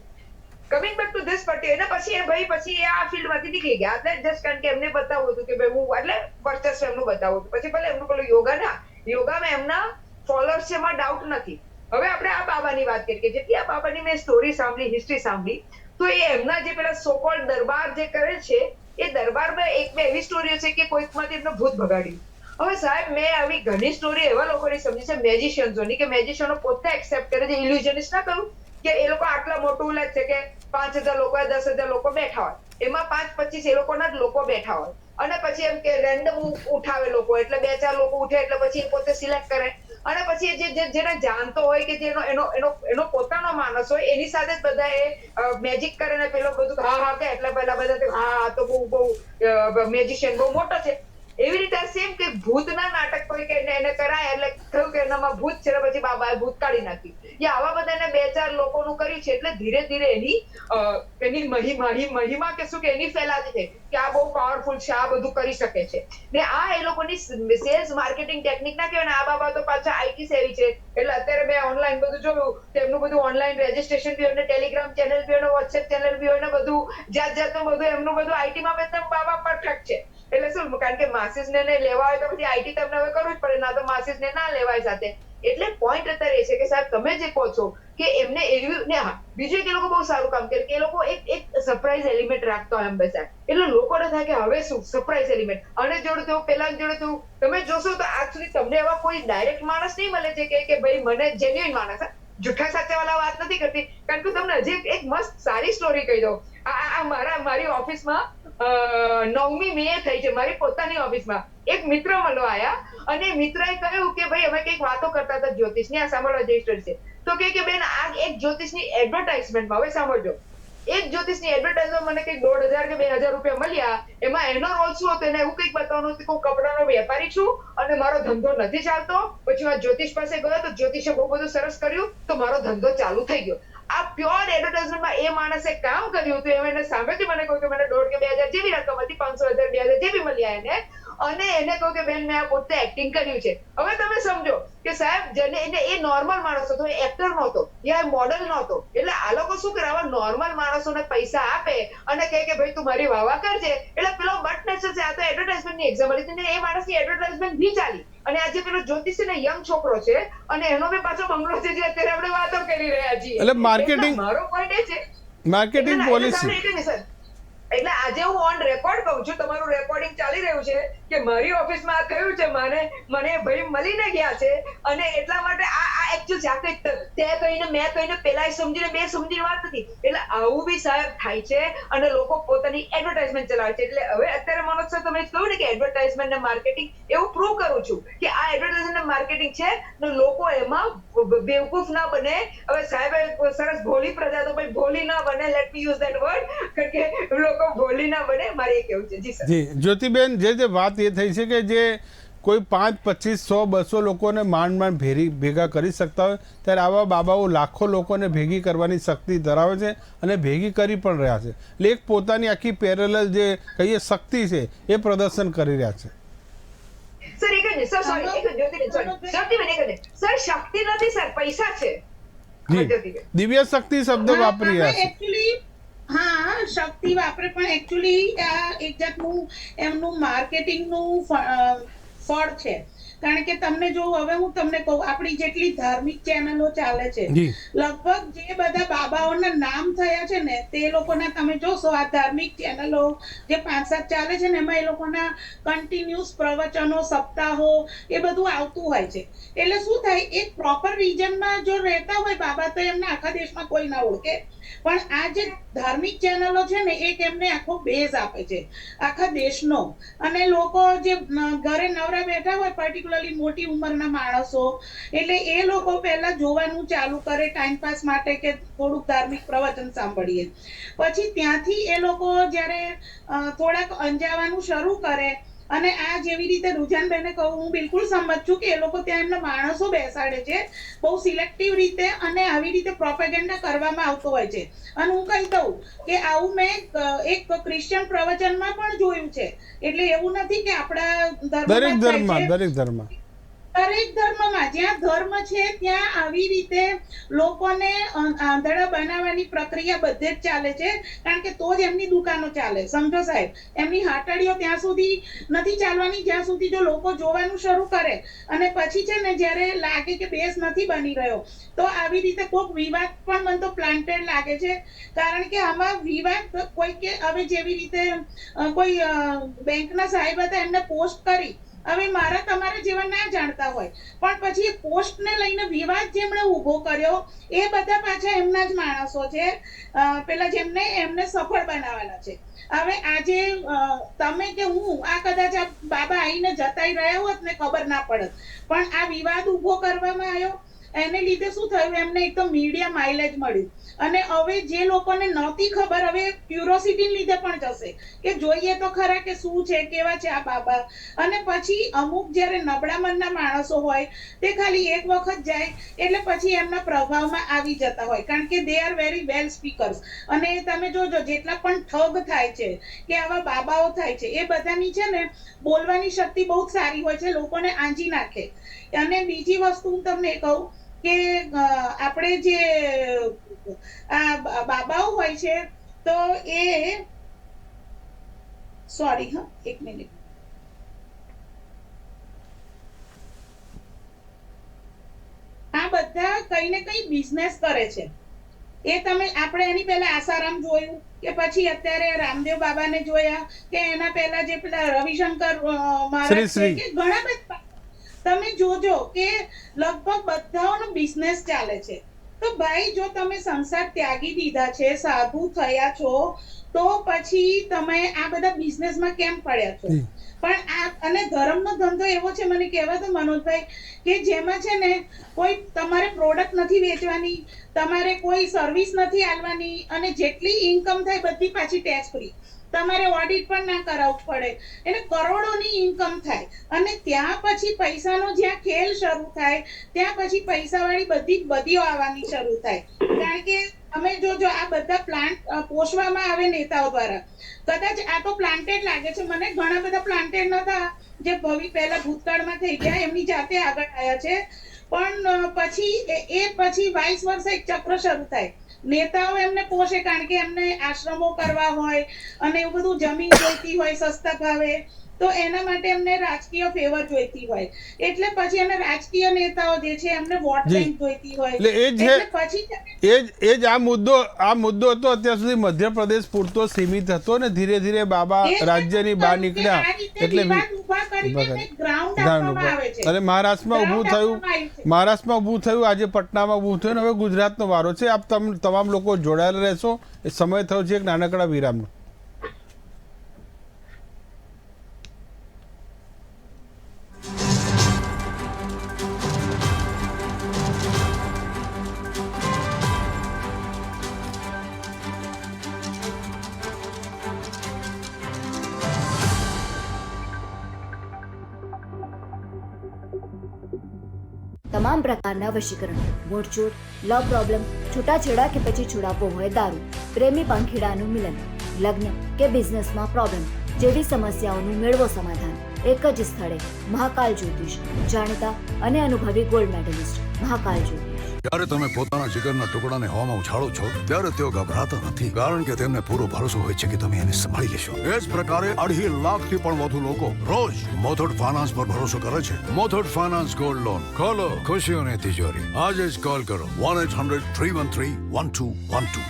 કમિંગ બેક ટુ ધીસ પર્ટી, એને પછી એ ભાઈ પછી એ આ ફિલ્ડમાંથી નીકળી ગયા. એટલે જસ્ટ કારણ કે એમને બતાવવું હતું કે ભાઈ હું, એટલે વર્ચસ્વ એમનું બતાવવું હતું. પછી ભલે એમનું પેલું યોગામાં એમના ફોલોઅર્સ છે, એમાં ડાઉટ નથી. હવે આપણે આ બાબાની વાત કરીએ કે જેટલી આ બાબાની મેં સ્ટોરી સાંભળી, હિસ્ટ્રી સાંભળી, તો એ એમના જે પેલા સોકોલ દરબાર જે કરે છે એ દરબારમાં એક બે એવી સ્ટોરીઓ છે કે કોઈકમાંથી એમને ભૂત ભગાડ્યું. હવે સાહેબ મેં આવી ઘણી સ્ટોરી એવા લોકોની સમજી છે મેજિશિયન્સોની કે મેજિશિયનો પોતે એક્સેપ્ટ કરે છે, ઇલ્યુઝનિસ્ટ ના કહ્યું કે એ લોકો આટલા મોટું લે છે કે 5,000 લોકો 10,000 લોકો બેઠા હોય, એમાં 5-25 એ લોકોના જ લોકો બેઠા હોય અને પછી એમ કે રેન્ડમ ઉઠાવે લોકો, એટલે 2-4 લોકો ઉઠે એટલે પછી એ પોતે સિલેક્ટ કરે અને પછી જેને જાણતો હોય કે જેનો એનો પોતાનો માણસ હોય એની સાથે જ બધા એ મેજિક કરે ને પેલો બધું હા કે એટલે પહેલા બધા હા તો બહુ મેજિશિયન બહુ મોટો છે. એવી રીતે સેમ કે ભૂતના નાટક કોઈ કે એને કરાય એટલે થયું કે એનામાં ભૂત છે પછી બાબાએ ભૂત કાઢી નાખી. એ આવા બધા 2-4 લોકોનું કર્યું છે એટલે ધીરે ધીરે એની મહિમા કે શું કે એની ફેલાતી થઈ કે આ બહુ પાવરફુલ છે, આ બધું કરી શકે છે. ને આ એ લોકોની સેલ્સ માર્કેટિંગ ટેકનિક ના કહેવાય ને. આ બાબા તો પાછા આઈટી સેવી છે એટલે અત્યારે મેં ઓનલાઈન બધું જોયું તેમનું બધું ઓનલાઈન રજીસ્ટ્રેશન બી હોય ને ટેલિગ્રામ ચેનલ બી હોય ને વોટ્સએપ ચેનલ બી હોય ને બધું જાતનું બધું એમનું બધું આઈટીમાં એકદમ બાબા પરફેક્ટ છે. એટલે શું કારણ કે માસીસ ને લેવા હોય તો પછી આઈટી તમને હવે કરવું જ પડે, ના તો માસીસ ને ના લેવાય સાથે. એટલે પોઈન્ટ અત્યારે એ છે કે સાહેબ તમે જે કહો છો કે એમને એવી ને હા બીજું કે એ લોકો બહુ સારું કામ કરે કે એ લોકો એક સરપ્રાઈઝ એલિમેન્ટ રાખતા હોય હંમેશા, એટલે લોકોને થાય કે હવે શું સરપ્રાઈઝ એલિમેન્ટ અને જોડે તો પેલા જોડે તો તમે જોશો તો આજ સુધી તમને એવા કોઈ ડાયરેક્ટ માણસ નહીં મળે છે કે ભાઈ મને જેન્યુઇન માણસ, જૂઠા સાચા વાળા વાત નથી કરતી. કારણ કે તમને હજી એક મસ્ત સારી સ્ટોરી કહી દઉં. આ મારી ઓફિસમાં 9મી મે થઈ છે, મારી પોતાની ઓફિસમાં એક મિત્ર મળવા આયા અને મિત્રએ કહ્યું કે ભાઈ અમે કંઈક વાતો કરતા હતા જ્યોતિષની, આ સાંભળવા જેવી સ્ટોરી છે. તો કે બેન આ એક જ્યોતિષની એડવર્ટાઇઝમેન્ટમાં, હવે સાંભળજો, એક જ્યોતિષની એડવર્ટાઇઝમેન્ટ મને કંઈક 1,500 કે 2,000 રૂપિયા મળ્યા. એમાં એનો રોલ શું હતો એને એવું કંઈક બતાવવાનું હતું કે હું કપડાનો વેપારી છું અને મારો ધંધો નથી ચાલતો. પછી હું જ્યોતિષ પાસે ગયો તો જ્યોતિષે બહુ બધું સરસ કર્યું તો મારો ધંધો ચાલુ થઈ ગયો. આ પ્યોર એડવર્ટાઇઝમેન્ટમાં એ માણસે કામ કર્યું હતું. એને સામેથી મને કહ્યું કે મને 1,500 કે 2,000 જેવી રકમ હતી, 500,000 2,000 જેવી મળ્યા એને, અને એને કહ્યું કે બેન મેં આ પોતે એક્ટિંગ કર્યું છે. હવે તમે સમજો કે સાહેબ જેને એ નોર્મલ માણસ હતો, એ એક્ટર નહોતો યા મોડલ નહોતો. એટલે આ લોકો શું કરે, આવા નોર્મલ માણસોને પૈસા આપે અને કહે કે ભાઈ તું મારી વાવા કરજે. એટલે પેલો બટ નેચર છે. આ તો એડવર્ટાઇઝમેન્ટની એક્ઝામ્પલ હતી ને એ માણસની એડવર્ટાઇઝમેન્ટ બી ચાલી. અને આજે પેલો જ્યોતિષ ને યંગ છોકરો છે અને એનો બી પાછો બંગલો છે જે અત્યારે આપણે વાતો કરી રહ્યા છીએ. એટલે માર્કેટિંગ, મારો પોઈન્ટ એ છે માર્કેટિંગ પોલિસી. એટલે આજે હું ઓન રેકોર્ડ કહું છું, તમારું રેકોર્ડિંગ ચાલી રહ્યું છે કે મારી ઓફિસમાં આ થયું છે, મને ભાઈ મળીને ગયા છે અને એટલા માટે આ એકચ્યુઅલ છે. આ કઈ તે કહીને મેં કહીને પેલા સમજીને બે સમજીને વાત નથી. એટલે આવું બી સાહેબ થાય છે અને લોકો પોતાની એડવર્ટાઇઝમેન્ટ ચલાવે છે. એટલે હવે અત્યારે મનોજ સર તમે કહ્યું ને કે એડવર્ટાઇઝમેન્ટ ને માર્કેટિંગ, એવું પ્રૂવ કરું છું કે આ એડવર્ટાઇઝમેન્ટ ને માર્કેટિંગ છે ને લોકો એમાં બેવકૂફ ના બને. હવે સાહેબ સરસ ભોળી પ્રજા તો ભાઈ ભોળી ના બને, let me use that word, કારણ કે લોકો ભોળી ના બને, મારે એ કેવું છે. જી સર. જી જ્યોતિબેન, જે વાત એ થઈ છે કે જે કોઈ 5, 25, 100, 200 લોકોને માંડ ભેગા કરી શકતા હોય ત્યારે આવા બાબાઓ લાખો લોકોને ભેગી કરવાની શક્તિ ધરાવે છે અને ભેગી કરી પણ રહ્યા છે. એટલે એક પોતાની આખી પેરેલલ જે કહીએ શક્તિ છે એ પ્રદર્શન કરી રહ્યા છે. સર એક જ સર સોરી એક જ્યોતિબેન સોરી એક જ સર શક્તિ નથી સર, પૈસા છે. જી દિવ્ય શક્તિ શબ્દ વાપરી રહ્યા છે. એકચ્યુઅલી હા શક્તિ વાપરે પણ એકચ્યુઅલી આ એક જાતનું એમનું માર્કેટિંગનું ફળ છે. કારણ કે તમને જો હવે હું તમને કહું, આપણી જેટલી ધાર્મિક ચેનલો ચાલે છે લગભગ જે બધા બાબાઓના નામ થયા છે ને તે લોકોના તમે જોશો આ ધાર્મિક ચેનલો જે 5-7 ચાલે છે ને એમાં એ લોકોના કન્ટિન્યુઅસ પ્રવચનો, સપ્તાહો એ બધું આવતું હોય છે. એટલે શું થાય, એક પ્રોપર રિજનમાં જો રહેતા હોય બાબા તો એમને આખા દેશમાં કોઈ ના ઓળખે. પણ આ જે ધાર્મિક ચેનલો છે ને એક એમને આખો બેઝ આપે છે આખા દેશનો. અને લોકો જે ઘરે નવરા બેઠા હોય પર્ટિક્યુલરલી મોટી ઉંમરના માણસો, એટલે એ લોકો પહેલા જોવાનું ચાલુ કરે ટાઈમ પાસ માટે કે થોડુંક ધાર્મિક પ્રવચન સાંભળીએ. પછી ત્યાંથી એ લોકો જ્યારે થોડાક અંજાવાનું શરૂ કરે અને આ જેવી રીતે રુજાનબેને કહું, હું બિલકુલ સમજ છું કે એ લોકો ત્યાં એમના માણસો બેસાડે છે બહુ સિલેક્ટિવ રીતે અને આવી રીતે પ્રોપેગેન્ડા કરવામાં આવતો હોય છે. અને હું કહી દઉં કે આવું મેં એક ક્રિશ્ચિયન પ્રવચનમાં પણ જોયું છે. એટલે એવું નથી કે આપણા દરેક ધર્મમાં દરેક ધર્મમાં જ્યાં ધર્મ છે ત્યાં આવી રીતે લોકોને આંધળા બનાવવાની પ્રક્રિયા બધે જ ચાલે છે, કારણ કે તો જ એમની દુકાનો ચાલે. સમજો સાહેબ, એમની હાટડીઓ ત્યાં સુધી નથી ચાલવાની જ્યાં સુધી જો લોકો જોવાનું શરૂ કરે. અને પછી છે ને જ્યારે લાગે કે બેસ નથી બની રહ્યો તો આવી રીતે કોઈક વિવાદ પણ મને તો પ્લાન્ટેડ લાગે છે, કારણ કે આમાં વિવાદ કોઈ કે હવે જેવી રીતે કોઈ બેંકના સાહેબ હતા એમને પોસ્ટ કરી. હવે મારા તમારા જેવા ના જાણતા હોય પણ પછી પોસ્ટને લઈને વિવાદ જેમણે ઊભો કર્યો એ બધા પાછા એમના જ માણસો છે, પેલા જેમને એમને સફળ બનાવવાના છે. હવે આજે તમે કે હું આ કદાચ આ બાબા આવીને જતાઈ રહ્યા હોત ને ખબર ના પડત, પણ આ વિવાદ ઊભો કરવામાં આવ્યો એને લીધે શું થયું, એમને એક તો મીડિયા માઇલેજ મળ્યું. અને હવે જે લોકોને નહોતી ખબર હવે ક્યુરોસિટી લીધે પણ જશે કે જોઈએ તો ખરા કે શું છે, કેવા છે આ બાબા. અને પછી અમુક જ્યારે નબળા મનના માણસો હોય તે ખાલી એક વખત જાય એટલે પછી એમના પ્રભાવમાં આવી જતા હોય, કારણ કે they are very well speakers. અને તમે જોજો જેટલા પણ ઠગ થાય છે કે આવા બાબાઓ થાય છે એ બધાની છે ને બોલવાની શક્તિ બહુ સારી હોય છે, લોકોને આંજી નાખે. અને બીજી વસ્તુ હું તમને કહું કે આપણે જે આ બાબાઓ હોય છે તો એ સોરી હા એક મિનિટ, આ બધા કઈ ને કઈ બિઝનેસ કરે છે. એ તમે આપણે એની પહેલા આસારામ જોયું કે પછી અત્યારે રામદેવ બાબાને જોયા કે એના પહેલા જે પેલા રવિશંકર મહારાજ છે કે ઘણા બધા તમે જોજો કે લગભગ બધાનો બિઝનેસ ચાલે છે. તો ભાઈ જો તમે સંસાર ત્યાગી દીધા છે, સાધુ થયા છો, તો પછી તમે આ બધા બિઝનેસમાં કેમ પડ્યા છો? પણ આ અને ધર્મનો ધંધો એવો છે, મને કહેવા તો મનોજભાઈ, કે જેમાં છે ને કોઈ તમારે પ્રોડક્ટ નથી વેચવાની, તમારે કોઈ સર્વિસ નથી આલવાની, અને જેટલી ઇન્કમ થાય બધી પાછી ટેક્સ ફ્રી, તમારે ઓડિટ પણ ના કરાવવું પડે, એટલે કરોડોની ઇન્કમ થાય. અને ત્યાં પછી પૈસાનો જ્યાં ખેલ શરૂ થાય ત્યાં પછી પૈસાવાળી બધી બદીઓ આવવાની શરૂ થાય. કારણ કે અમે જોજો આ બધા પ્લાન્ટ પોષવામાં આવે નેતાઓ દ્વારા. કદાચ આ તો પ્લાન્ટેડ લાગે છે મને, ઘણા બધા પ્લાન્ટેડ નતા જે પહેલા ભૂતકાળમાં થઈ ગયા એમની જાતે આગળ આવ્યા છે. પણ પછી વાઇસ વર્ષ એક ચક્ર શરૂ થાય. નેતાઓ એમને પોષે કારણ કે એમને આશ્રમો કરવા હોય અને એવું બધું જમીન જોઈતી હોય સસ્તા ભાવે, તો એના માટે એમને રાજકીય ફેવર જોઈતી હોય, એટલે પછી એને રાજકીય નેતાઓ જે છે એમને વોટ બેંક જોઈતી હોય. એટલે પછી એ જ આ મુદ્દો હતો અત્યાર સુધી મધ્યપ્રદેશ પૂરતો સીમિત હતો ને ધીરે ધીરે બાબા રાજ્યની બહાર નીકળ્યા એટલે અને મહારાષ્ટ્રમાં ઊભું થયું, આજે પટનામાં ઊભું થયું, હવે ગુજરાતનો વારો છે. આપ તમામ લોકો જોડાયેલા રહેશો. એ સમય થયો છે એક નાનકડા વિરામનો. તમામ પ્રકારના વશીકરણ, મૂળચોટ, લવ પ્રોબ્લેમ, છૂટાછેડા કે પછી છોડાવવો હોય દારૂ, પ્રેમી પાંખીડાનું મિલન, લગ્ન કે બિઝનેસમાં પ્રોબ્લેમ જેવી સમસ્યાઓનું મેળવો સમાધાન એક જ સ્થળે. મહાકાલ જ્યોતિષ, જાણીતા અને અનુભવી ગોલ્ડ મેડલિસ્ટ મહાકાલ જ્યોતિષ. જ્યારે તમે પોતાના જીગરના ટુકડાને હવામાં ઉછાળો છો ત્યારે તેઓ ગભરાતા નથી, કારણ કે તેમને પૂરો ભરોસો હોય છે કે તમે એને સંભાળી લેશો. એ જ પ્રકારે 2.5 લાખથી પણ વધુ લોકો રોજ મોથોડ ફાઇનાન્સ પર ભરોસો કરે છે. મોથોડ ફાઇનાન્સ ગોલ્ડ લોન, ખોલો ખુશીઓની તિજોરી. આજે જ કોલ કરો 1-800-313-1212.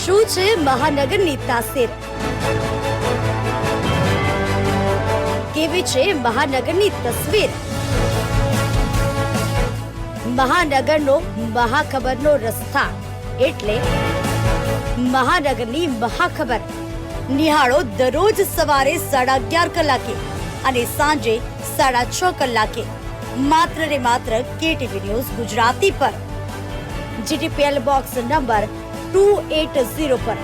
શું છે મહાનગરની તાસીર? કેવી છે મહાનગરની તસવીર? મહાનગરનો મહાખબરનો રસ્તા એટલે મહાનગરની મહાખબર નિહાળો દરરોજ સવારે 11:30 કલાકે અને સાંજે 6:30 કલાકે માત્ર ને માત્ર કેટીવી ન્યૂઝ ગુજરાતી પર જીટીપીએલ બોક્સ નંબર 280 પર.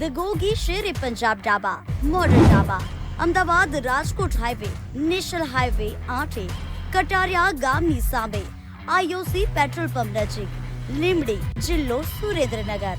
The Gogi Shere Punjab dhaba, modern dhaba, Ahmedabad Rajkot highway, national highway 8 Kataria ગામની સામે, IOC પેટ્રોલ પંપ નજીક, લીંબડી, જિલ્લો સુરેન્દ્રનગર.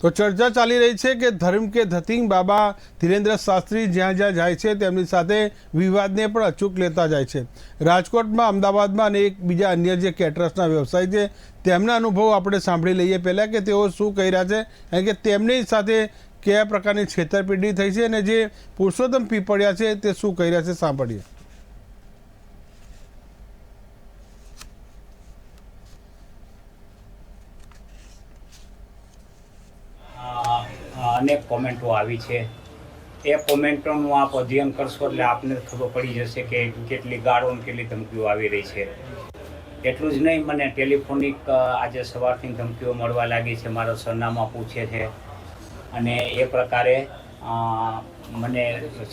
તો ચર્ચા ચાલી રહી છે કે ધર્મ કે ધતિંગ બાબા ધીરેન્દ્ર શાસ્ત્રી જ્યાં જ્યાં જાય છે તેમની સાથે વિવાદને પણ અચૂક લેતા જાય છે. રાજકોટમાં, અમદાવાદમાં અને એક બીજા અન્ય જે કેટરર્સના વ્યવસાય છે તેમના અનુભવો આપણે સાંભળી લઈએ પહેલાં કે તેઓ શું કહી રહ્યા છે કારણ કે તેમની સાથે કયા પ્રકારની છેતરપિંડી થઈ છે અને જે પુરુષોત્તમ પીપળિયા છે તે શું કહી રહ્યા છે સાંભળીએ. અનેક કોમેન્ટો આવી છે. એ કોમેન્ટોનું આપ અધ્યયન કરશો એટલે આપને ખબર પડી જશે કે કેટલી ગાળો અને કેટલી ધમકીઓ આવી રહી છે. એટલું જ નહીં, મને ટેલિફોનિક આજે સવારથી ધમકીઓ મળવા લાગી છે. મારા સરનામા પૂછે છે અને એ પ્રકારે મને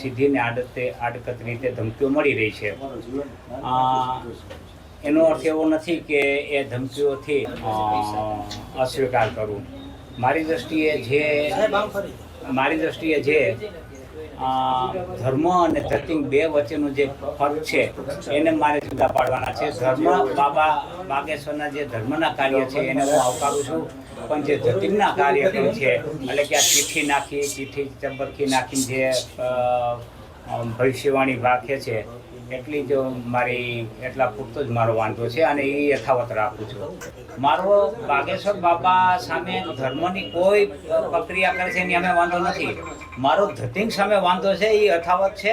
સીધી ને આડકત રીતે ધમકીઓ મળી રહી છે. એનો અર્થ એવો નથી કે એ ધમકીઓથી અસ્વીકાર કરું. મારી દ્રષ્ટિએ જે ધર્મ અને ધતિંગ બે વચ્ચેનું જે ફરક છે એને મારે જુદા પાડવાના છે. ધર્મ બાબા બાગેશ્વરના જે ધર્મના કાર્ય છે એને હું આવકારું છું, પણ જે ધતિંગના કાર્યક્રમ છે એટલે કે આ ચિઠ્ઠી ચબરખી નાખીને જે ભવિષ્યવાણી રાખે છે એટલી જ એટલા પૂરતો જ મારો વાંધો છે અને એ યથાવત રાખું છું. મારો બાગેશ્વર બાબા સામે ધર્મની કોઈ પ્રક્રિયા કરે છે એની અમે વાંધો નથી. મારો ધતિંગ સામે વાંધો છે એ યથાવત છે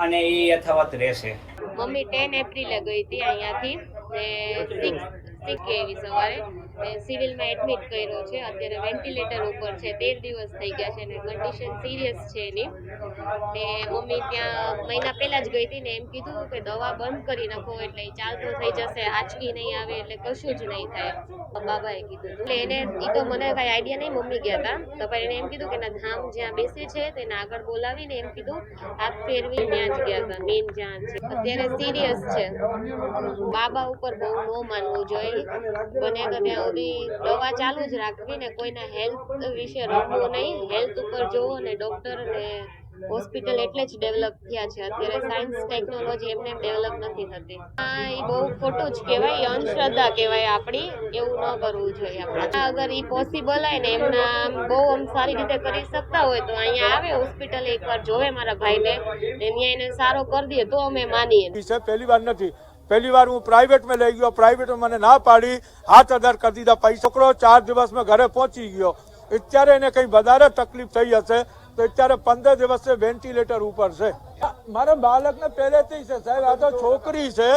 અને એ યથાવત રહેશે. મમ્મી 10 એપ્રિલે ગઈ હતી અહીંયાથી ને 6 એવી સવારે સિવિલમાં એડમિટ કર્યો છે. અત્યારે વેન્ટિલેટર ઉપર છે. 13 દિવસ થઈ ગયા છે અને કન્ડિશન સિરિયસ છે એની. ને મમ્મી ત્યાં મહિના પહેલા જ ગઈ હતી ને એમ કીધું કે દવા બંધ કરી નાખો એટલે ચાલતો થઈ જશે, આંચકી નહીં આવે એટલે કશું જ નહીં થાય, બાબાએ કીધું. એટલે એને એ તો મને કાંઈ આઈડિયા નહીં, મમ્મી ગયા હતા તો પણ એને એમ કીધું કે ના ધામ જ્યાં બેસે છે તેને આગળ બોલાવીને એમ કીધું હાથ ફેરવી ત્યાં જ ગયા હતા મેન જ્યાં છે. અત્યારે સિરિયસ છે. બાબા ઉપર બહુ ન માનવું જોઈએ. બને તો ત્યાં સુધી દવા ચાલુ જ રાખવી ને કોઈના હેલ્થ વિશે રમવું નહીં. હેલ્થ ઉપર જોવો ને ડોક્ટર ને હોસ્પિટલ એટલે જ ડેવલપ થયા છે. અત્યારે સાયન્સ ટેકનોલોજી એમને ડેવલપ નથી થતી. એ બહુ ખોટું જ કહેવાય, અંધશ્રદ્ધા કહેવાય આપણી. એવું ન કરવું જોઈએ આપણે. અગર એ પોસિબલ હોય ને એમના બહુ સારી રીતે કરી શકતા હોય તો અહીંયા આવે હોસ્પિટલ એકવાર જોવે મારા ભાઈને ને ત્યાં એને સારો કરી દે તો અમે માનીએ. પહેલી વાર નથી પહેલી વાર હું પ્રાઇવેટમાં લઈ ગયો, પ્રાઇવેટમાં મને ના પાડી, હાથ અધાર કરી દીધા પૈસા. છોકરો 4 દિવસમાં ઘરે પહોંચી ગયો. અત્યારે એને કંઈ વધારે તકલીફ થઈ હશે તો અત્યારે 15 દિવસે વેન્ટિલેટર ઉપર છે. મારા બાળકને પહેલેથી છે સાહેબ, આ તો છોકરી છે,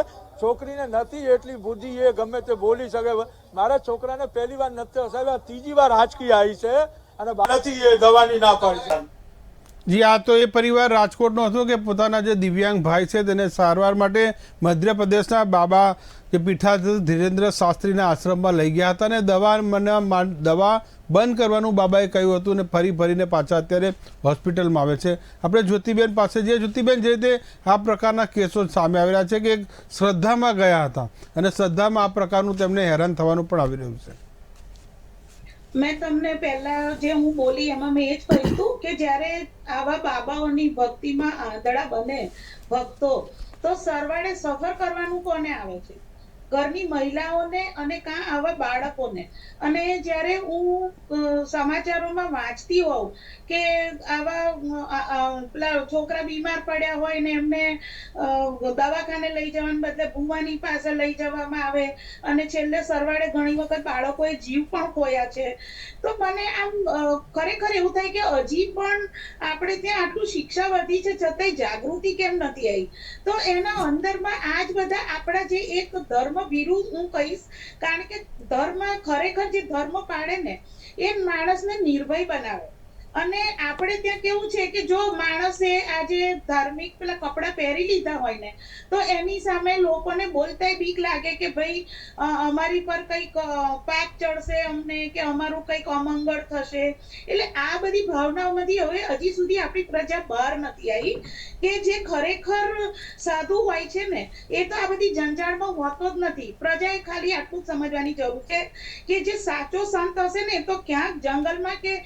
છોકરીને નથી એટલી બુદ્ધિ, એ ગમે તે બોલી શકે. મારા છોકરાને પહેલી વાર નથી સાહેબ, આ 3જી વાર આંચકી આવી છે અને બાળકથી એ દવાની ના પાડી. જી, આ તો એ પરિવાર રાજકોટનો હતો કે પોતાના જે દિવ્યાંગ ભાઈ છે તેને સારવાર માટે મધ્યપ્રદેશના બાબા કે પીઠાધીશ ધીરેન્દ્ર શાસ્ત્રીના આશ્રમમાં લઈ ગયા હતા અને દવા બંધ કરવાનું બાબાએ કહ્યું હતું અને ફરીને પાછા અત્યારે હોસ્પિટલમાં આવે છે. આપણે જ્યોતિબેન પાસે જઈએ. જ્યોતિબેન, જે રીતે આ પ્રકારના કેસો સામે આવી રહ્યા છે કે શ્રદ્ધામાં ગયા હતા અને શ્રદ્ધામાં આ પ્રકારનું તેમને હેરાન થવાનું પણ આવી રહ્યું છે. મેં તમને પહેલા જે હું બોલી એમાં મેં એ જ કહ્યું હતું કે જ્યારે આવા બાબાઓની ભક્તિમાં આંધળા બને ભક્તો, તો સરવાળે સફર કરવાનું કોને આવે છે? ઘરની મહિલાઓને અને કાં આવા બાળકોને. અને જ્યારે હું સમાચારોમાં વાંચતી હોઉં કે આવા પેલા છોકરા બીમાર પડ્યા હોય ને એમને દવાખાને લઈ જવાને બદલે ભુવાની પાસે લઈ જવામાં આવે અને છેલ્લે સરવાળે ઘણી વખત બાળકોએ જીવ પણ ખોયા છે, તો મને આમ ખરેખર એવું થાય કે હજી પણ આપણે ત્યાં આટલું શિક્ષા વધી છે છતાંય જાગૃતિ કેમ નથી આવી? તો એના અંદરમાં આ જ બધા આપણા જે એક ધર્મ વિરુદ્ધ હું કહીશ, કારણ કે ધર્મ ખરેખર જે ધર્મ પાડે ને એ માણસને નિર્ભય બનાવે. અને આપણે ત્યાં કેવું છે કે જો માણસે આજે ધાર્મિક પેલા કપડા પહેરી લીધા હોય ને તો એની સામે લોકોને બોલતાય બીક લાગે કે ભાઈ અમારી પર કંઈક પાપ ચડશે અમને, કે અમારું કંઈક અમંગળ થશે. એટલે આ બધી ભાવનાઓમાંથી હવે હજી સુધી આપણી પ્રજા બહાર નથી આવી કે જે ખરેખર સાધુ હોય છે ને એ તો આ બધી જંજાળમાં હોતો જ નથી. પ્રજાએ ખાલી આટલું જ સમજવાની જરૂર છે કે જે સાચો સંત હશે ને તો ક્યાંક જંગલમાં કે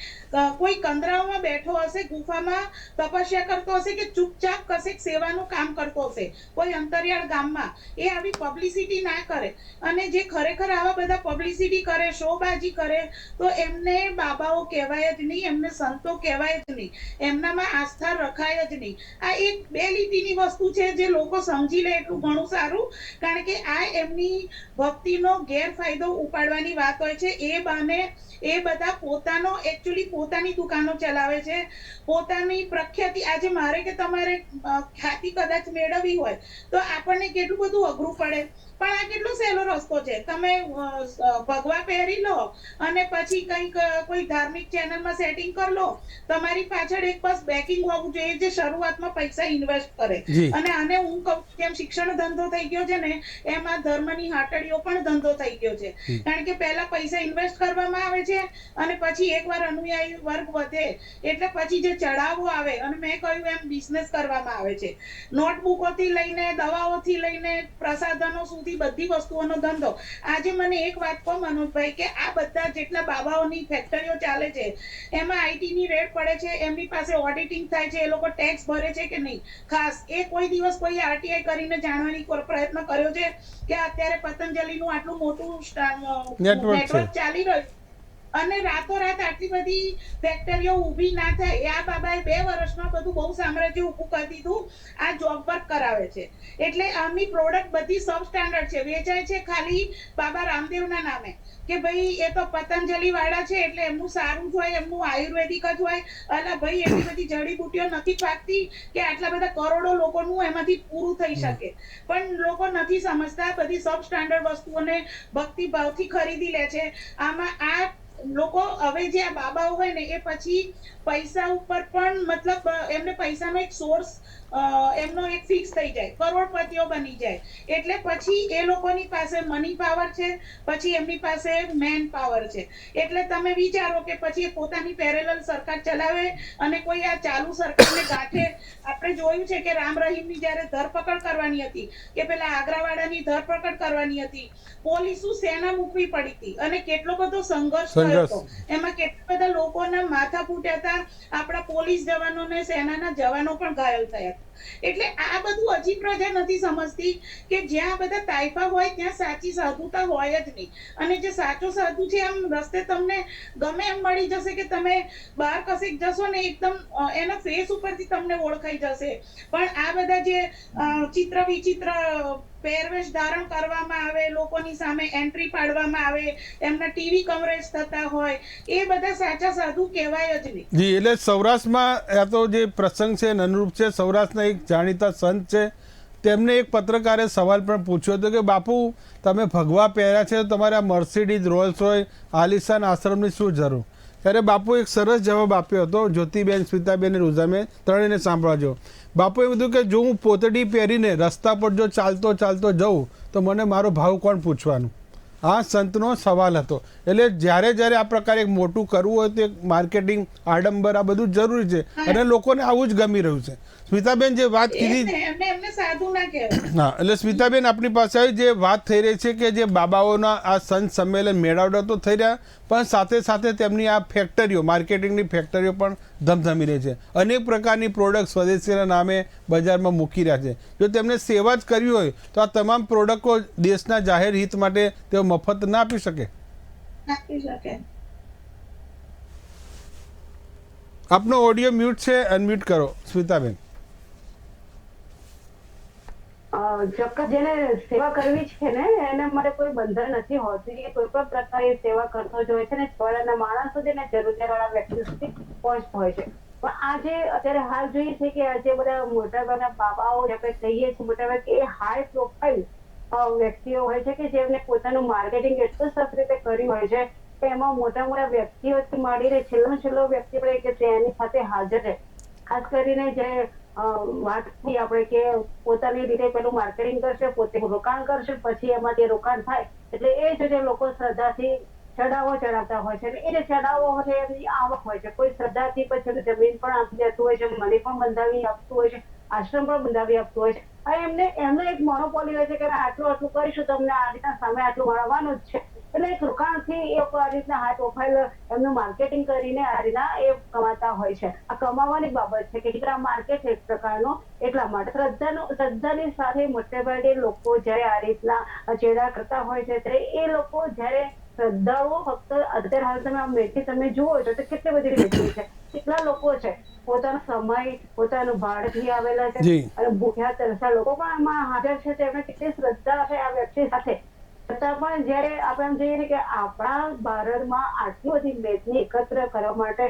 કોઈ કંદરાઓમાં બેઠો હશે, ગુફામાં તપસ્યા કરતો હશે, કે ચૂપચાપ કશેક સેવાનું કામ કરતો હશે કોઈ અંતરિયાળ ગામમાં. એ આવી પબ્લિસિટી ના કરે. અને જે ખરેખર આવા બધા પબ્લિસિટી કરે, શોબાજી કરે, તો એમને બાબાઓ કહેવાય જ નહીં, એમને સંતો કહેવાય જ નહીં, એમનામાં આસ્થા રખાય જ નહીં. આ એક બે લીટીની વસ્તુ છે જે લોકો સમજી લે એટલું ઘણું સારું, કારણ કે આ એમની ભક્તિનો ગેરફાયદો ઉપાડવાની વાત હોય છે. એ બાને એ બધા પોતાનો એકચ્યુઅલી પોતાની દુકાનો ચલાવે છે, પોતાની પ્રખ્યાતિ. આજે મારે કે તમારે ખ્યાતિ કદાચ મેળવવી હોય તો આપણને કેટલું બધું અઘરું પડે, પણ આ કેટલો સહેલો રસ્તો છે. તમે ભગવા પહેરી લો અને પછી કંઈક કોઈ ધાર્મિક ચેનલમાં સેટિંગ કરી લો, તમારી પાછળ એક બસ બેકિંગ હોવું જોઈએ જે શરૂઆતમાં પૈસા ઇન્વેસ્ટ કરે. અને આને હું કહું કેમ શિક્ષણ ધંધો થઈ ગયો છે ને એમાં ધર્મની હાટડીઓ પણ ધંધો થઈ ગયો છે. કારણ કે પહેલા પૈસા ઇન્વેસ્ટ કરવામાં આવે છે અને પછી એકવાર અનુયાયી વર્ગ વધે એટલે પછી જે ચડાવો આવે, અને મેં કહ્યું એમ બિઝનેસ કરવામાં આવે છે. નોટબુકોથી લઈને દવાઓથી લઈને પ્રસાધનો સુધી બધી વસ્તુઓનો ધંધો. આજે મને એક વાત કહો મનોજભાઈ, કે આ બધા જેટલા બાબાઓની ફેક્ટરીઓ ચાલે છે એમાં આઈટી ની રેડ પડે છે, એમની પાસે ઓડિટિંગ થાય છે, એ લોકો ટેક્સ ભરે છે કે નહીં? ખાસ એ કોઈ દિવસ કોઈ આરટીઆઈ કરીને જાણવાની પ્રયત્ન કર્યો છે કે અત્યારે પતંજલિનું આટલું મોટું નેટવર્ક ચાલી રહ્યું અને રાતોરાત આટલી બધી ફેક્ટરીઓ ઊભી ના થાય? આ બાબાએ 2 વર્ષમાં બધું બહુ સામ્રાજ્ય ઊભું કરી દીધું. આ જોબ વર્ક કરાવે છે એટલે આમની પ્રોડક્ટ બધી સબ સ્ટાન્ડર્ડ છે, વેચાય છે ખાલી બાબા રામદેવના નામે કે ભાઈ એ તો પતંજલિ વાળા છે એટલે એમનું સારું જ હોય, એમનું આયુર્વેદિક જ હોય. અલા ભાઈ, એટલી બધી જડીબુટીઓ નથી પાકતી કે આટલા બધા કરોડો લોકોનું એમાંથી પૂરું થઈ શકે. પણ લોકો નથી સમજતા, બધી સબ સ્ટાન્ડર્ડ વસ્તુઓને ભક્તિભાવથી ખરીદી લે છે. આમાં આ લોકો હવે જે આ બાબાઓ હોય ને એ પછી પૈસા ઉપર પણ મતલબ એમને પૈસાનો એક સોર્સ એમનો એક ફિક્સ થઈ જાય, કરોડપતિઓ બની જાય. એટલે પછી એ લોકોની પાસે મની પાવર છે, પછી એમની પાસે મેન પાવર છે. એટલે તમે વિચારો કે પછી એ પોતાની પેરેલલ સરકાર ચલાવે અને કોઈ આ ચાલુ સરકારને ગાંઠે. આપણે જોયું છે કે રામ રહીમની જ્યારે ધરપકડ કરવાની હતી કે પેલા આગ્રાવાળાની ધરપકડ કરવાની હતી, પોલીસુ સેના મૂકવી પડી હતી અને કેટલો બધો સંઘર્ષ થયો હતો. એમાં કેટલા બધા લોકોના માથા ફૂટ્યા હતા, આપણા પોલીસ જવાનો ને સેનાના જવાનો પણ ઘાયલ થયા. એટલે આ બધું હજી પ્રજા નથી સમજતી કે જ્યાં બધા તાઇફા હોય ત્યાં સાચી સાધુતા હોય જ નહીં. અને જે સાચો સાધુ છે આમ રસ્તે તમને ગમે એમ મળી જશે કે તમે બહાર કશેક જશો ને એકદમ એના ફેસ ઉપરથી તમને ઓળખાઈ જશે. પણ આ બધા જે ચિત્ર વિચિત્ર પહેરવેશ ધારણ કરવામાં આવે, લોકોની સામે એન્ટ્રી પાડવામાં આવે, એમના ટીવી કવરેજ થતા હોય, એ બધા સાચા સાધુ કહેવાય જ નહીં. જી, એટલે સૌરાષ્ટ્રમાં આ તો જે પ્રસંગ છે અનુરૂપ છે. સૌરાષ્ટ્રના એક જાણીતા સંત છે, તેમને એક પત્રકારે સવાલ પણ પૂછ્યો હતો કે બાપુ, તમે ભગવા પહેર્યા છે તો તમારે આ મર્સિડીઝ, રોલ્સ રોયસ, આલિશાન આશ્રમની શું જરૂર? ત્યારે બાપુ એક સરસ જવાબ આપ્યો હતો. જ્યોતિબેન, સ્મિતાબેન અને રૂઝાબેન ત્રણેયને સાંભળજો. બાપુએ કીધું કે જો હું પોતડી પહેરીને રસ્તા પર જો ચાલતો ચાલતો જઉં તો મને મારો ભાવ કોણ પૂછવાનું? આ સંતનો સવાલ હતો. એટલે જ્યારે જ્યારે આ પ્રકારે એક મોટું કરવું હોય તો એક માર્કેટિંગ, આડંબર, આ બધું જરૂરી છે અને લોકોને આવું જ ગમી રહ્યું છે. સ્મિતાબેન જે વાત કીધી, એમને સાધુ ના કહેવાય. હા, એટલે સ્મિતાબેન આપણી પાસે આવી જે વાત થઈ રહી છે કે જે બાબાઓના આ સંત સંમેલન, મેળાવડા તો થઈ રહ્યા, પણ સાથે સાથે તેમની આ ફેક્ટરીઓ, માર્કેટિંગની ફેક્ટરીઓ પણ ધમધમી રહી છે. અનેક પ્રકારની પ્રોડક્ટ સ્વદેશીના નામે બજારમાં મૂકી રહ્યા છે. જો તેમને સેવા જ કરવી હોય તો આ તમામ પ્રોડક્ટો દેશના જાહેર હિત માટે તેઓ મફત ના આપી શકે. આપનો ઓડિયો મ્યુટ છે, અનમ્યુટ કરો સ્મિતાબેન. ચોક્કસ, જેને સેવા કરવી છે ને એને માટે કોઈ બંધન નથી હોતું. એ કોઈ પણ પ્રકારે સેવા કરતો જ હોય છે ને છોડાના માણસ સુધી ને જરૂરિયાતવાળા વ્યક્તિ સુધી પહોંચતો હોય છે. પણ આજે અત્યારે હાલ જોઈએ છે કે આજે બધા મોટાભાગના બાબાઓ આપણે કહીએ છીએ, મોટાભાગે એ હાઈ પ્રોફાઇલ વ્યક્તિઓ હોય છે કે જેમને પોતાનું માર્કેટિંગ એટલું સરસ રીતે કર્યું હોય છે કે એમાં મોટા મોટા વ્યક્તિઓથી માંડીને છેલ્લો વ્યક્તિ આપણે કે તેની સાથે હાજર છે. ખાસ કરીને જે વાત થઈ આપણે કે પોતાની રીતે પેલું માર્કેટિંગ કરશે, પોતે રોકાણ કરશે, પછી એમાં જે રોકાણ થાય એટલે એ જ રીતે લોકો શ્રદ્ધાથી ચડાવો ચડાવતા હોય છે. એ જે ચડાવો હોય છે એમની આવક હોય છે. કોઈ શ્રદ્ધાથી પછી જમીન પણ આપી દેતું હોય છે, મંદિર પણ બંધાવી આપતું હોય છે, આશ્રમ પણ બંધાવી આપતું હોય છે. એમને એક મોનોપોલી હોય છે કે આટલું કરીશું તમને આ રીતના સામે આટલું મળવાનું જ છે. એટલે એક રોકાણથી એ આ રીતના હાઈ પ્રોફાઇલ એમનું માર્કેટિંગ કરીને આ રીતના એ કમાતા હોય છે. આ કમાવાની બાબત છે કે દીકરા માર્કેટ એક પ્રકારનો. એટલા માટે શ્રદ્ધાની સાથે મોટે ભાગે લોકો જયારે આ રીતના ચેડા કરતા હોય છે ત્યારે એ લોકો જયારે શ્રદ્ધાળુઓ ફક્ત અત્યારે હાલ તમે આ મેથી તમે જુઓ છો તો કેટલી બધી મેથી છે, કેટલા લોકો છે પોતાનો સમય, પોતાનું ભાડેથી આવેલા છે અને ભૂખ્યા તરસ્યા લોકો પણ આમાં હાજર છે. તેમને કેટલી શ્રદ્ધા છે આ વ્યક્તિ સાથે. છતાં પણ જયારે આપણે એમ જોઈએ કે આપણા ભારતમાં આટલી બધી મેથી એકત્ર કરવા માટે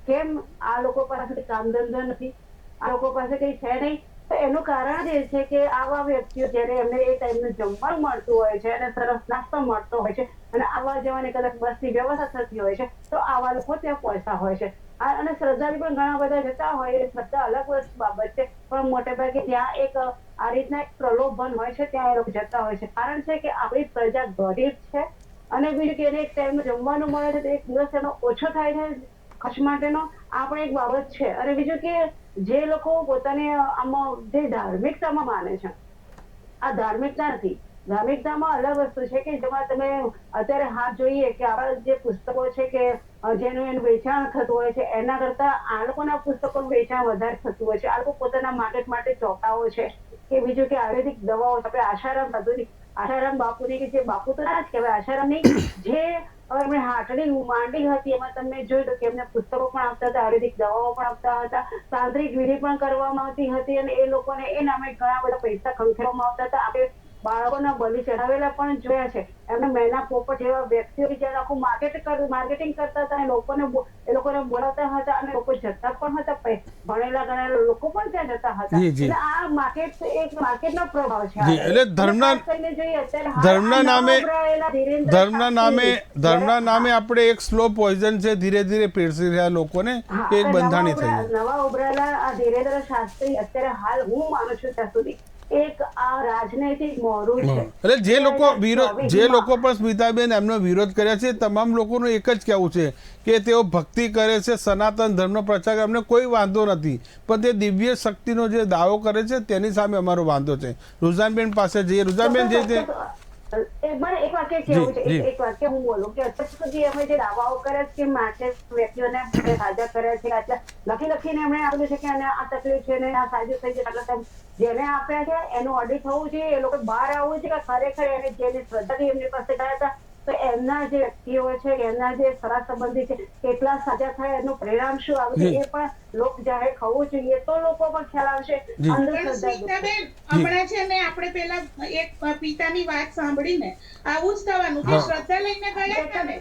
કેમ આ લોકો પાસે કામ ધંધો નથી, આ લોકો પાસે કઈ છે નહીં? તો એનું કારણ એ છે કે આવા વ્યક્તિઓ જયારે એમને એ ટાઈમનું જમવાનું મળતું હોય છે અને સરસ નાસ્તો મળતો હોય છે અને આવવા જવાની કદાચ બસની વ્યવસ્થા થતી હોય છે તો આવા લોકો ત્યાં પહોંચતા હોય છે. અને શ્રદ્ધાથી પણ ઘણા બધા જતા હોય, એ શ્રદ્ધા અલગ વસ્તુ બાબત છે, પણ મોટે ભાગે ત્યાં એક આ રીતના એક પ્રલોભન હોય છે, ત્યાં એ લોકો જતા હોય છે. કારણ છે કે આપણી પ્રજા ગરીબ છે અને બીજું કે એને એક ટાઈમનું જમવાનું મળે છે તો એક દિવસ એનો ઓછો થાય છે ખર્ચ માટેનો, આ પણ એક બાબત છે. અને બીજું કે જે લોકો પોતાને આમાં જે ધાર્મિકતામાં માને છે, આ ધાર્મિકતા નથી. ધાર્મિકતામાં અલગ વસ્તુ છે કે જેમાં તમે અત્યારે હાથ જોઈએ કે આપણા જે પુસ્તકો છે કે જેનું એનું વેચાણ થતું હોય છે એના કરતા આ લોકોના પુસ્તકોનું વેચાણ વધારે થતું હોય છે. આ લોકો પોતાના માર્કેટ માટે ચોપાઓ છે કે બીજું કે આયુર્વેદિક દવાઓ, આપણે આશારામ આધુનિક આશારામ બાપુની કે જે બાપુ તો ના જ કહેવાય, આશારામ નહીં, જે એમણે હાટડી માંડી હતી એમાં તમે જોયું કે એમને પુસ્તકો પણ આપતા હતા, આયુર્વેદિક દવાઓ પણ આપતા હતા, તાંત્રિક વિધિ પણ કરવામાં આવતી હતી અને એ લોકોને એ નામે ઘણા બધા પૈસા ખંખેરવામાં આવતા હતા. આપણે બાળકોના બલિ ચડાવેલા પણ જોયા છે. એમને મેના પોપટ જેવા વ્યક્તિઓ જયારે આખું માર્કેટિંગ કરતા હતા અને એ લોકોને બોલાવતા હતા અને લોકો જતા પણ હતા, ભણેલા ગણેલા લોકો પણ ત્યાં જતા હતા. એટલે આ માર્કેટ એક માર્કેટનો પ્રભાવ છે. એટલે ધર્મના નામે આપણે એક સ્લો પોઈઝન છે ધીરે ધીરે પીરસી રહ્યા લોકોને કે એક બંધાણી થઈ. નવા ઉભરાયેલા આ ધીરેન્દ્ર શાસ્ત્રી અત્યારે હાલ હું માનું છું ત્યાં સુધી એક આ રાજનૈતિક મોરું છે. એટલે જે લોકો પણ સ્મિતાબેન એમનો વિરોધ કર્યા છે તમામ લોકોનું એક જ કહેવું છે કે તેઓ ભક્તિ કરે છે, સનાતન ધર્મનો પ્રચાર, અમને કોઈ વાંધો નથી, પણ તે દિવ્ય શક્તિનો જે દાવો કરે છે તેની સામે અમારો વાંધો છે. રૂઝાનબેન પાસે જઈએ. રૂઝાનબેન જે મને એક વાક્ય કેવું છે, એક વાક્ય હું બોલું કે અત્યાર સુધી અમે જે દાવાઓ કર્યા છે કે માટે વ્યક્તિઓને સાજા કર્યા છે, આટલા લખીને એમણે આપ્યું છે કે આ તકલીફ છે ને આ સાજુ થઈ જાય, એટલે જેને આપ્યા છે એનું ઓડિટ થવું જોઈએ, એ લોકો બહાર આવવું છે કે ખરેખર એને જેની શ્રદ્ધાથી એમની પાસે ગયા હતા તો એમના જે વ્યક્તિઓ છે, એમના જે સરા સંબંધી છે, કેટલા સાજા થાય એનું પરિણામ શું આવે છે એ પણ લોક જાહેર થવું જોઈએ, તો લોકો પણ ખ્યાલ આવશે. સ્મિતાબેન, હમણાં છે ને આપણે પેલા એક પિતાની વાત સાંભળીને આવું જ થવાનું કે શ્રદ્ધા લઈને ગયા હતા ને,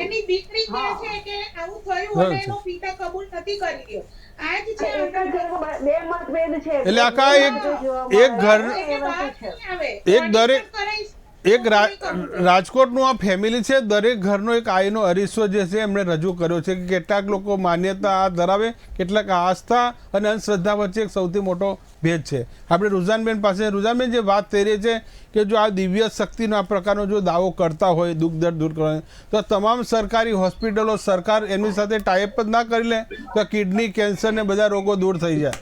એની દીકરી કહે છે કે આવું થયું અને એનો પિતા કબૂલ નથી કરી રહ્યો. આ જ છે બે મતભેદ છે. એટલે આખા એક ઘર એક રાજકોટનું આ ફેમિલી છે, દરેક ઘરનો એક આઈનો અરીસો જે છે એમણે રજૂ કર્યો છે કે કેટલાક લોકો માન્યતા ધરાવે, કેટલાક આસ્થા અને અંધશ્રદ્ધા વચ્ચે એક સૌથી મોટો ભેદ છે. આપણે રૂઝાનબેન પાસે, રૂઝાનબેન જે વાત થઈ રહી છે કે જો આ દિવ્ય શક્તિનો આ પ્રકારનો જો દાવો કરતા હોય દુઃખ દર્દ દૂર કરવાનો, તો તમામ સરકારી હોસ્પિટલો સરકાર એમની સાથે ટાઈપ જ ના કરી લે તો કિડની કેન્સર ને બધા રોગો દૂર થઈ જાય.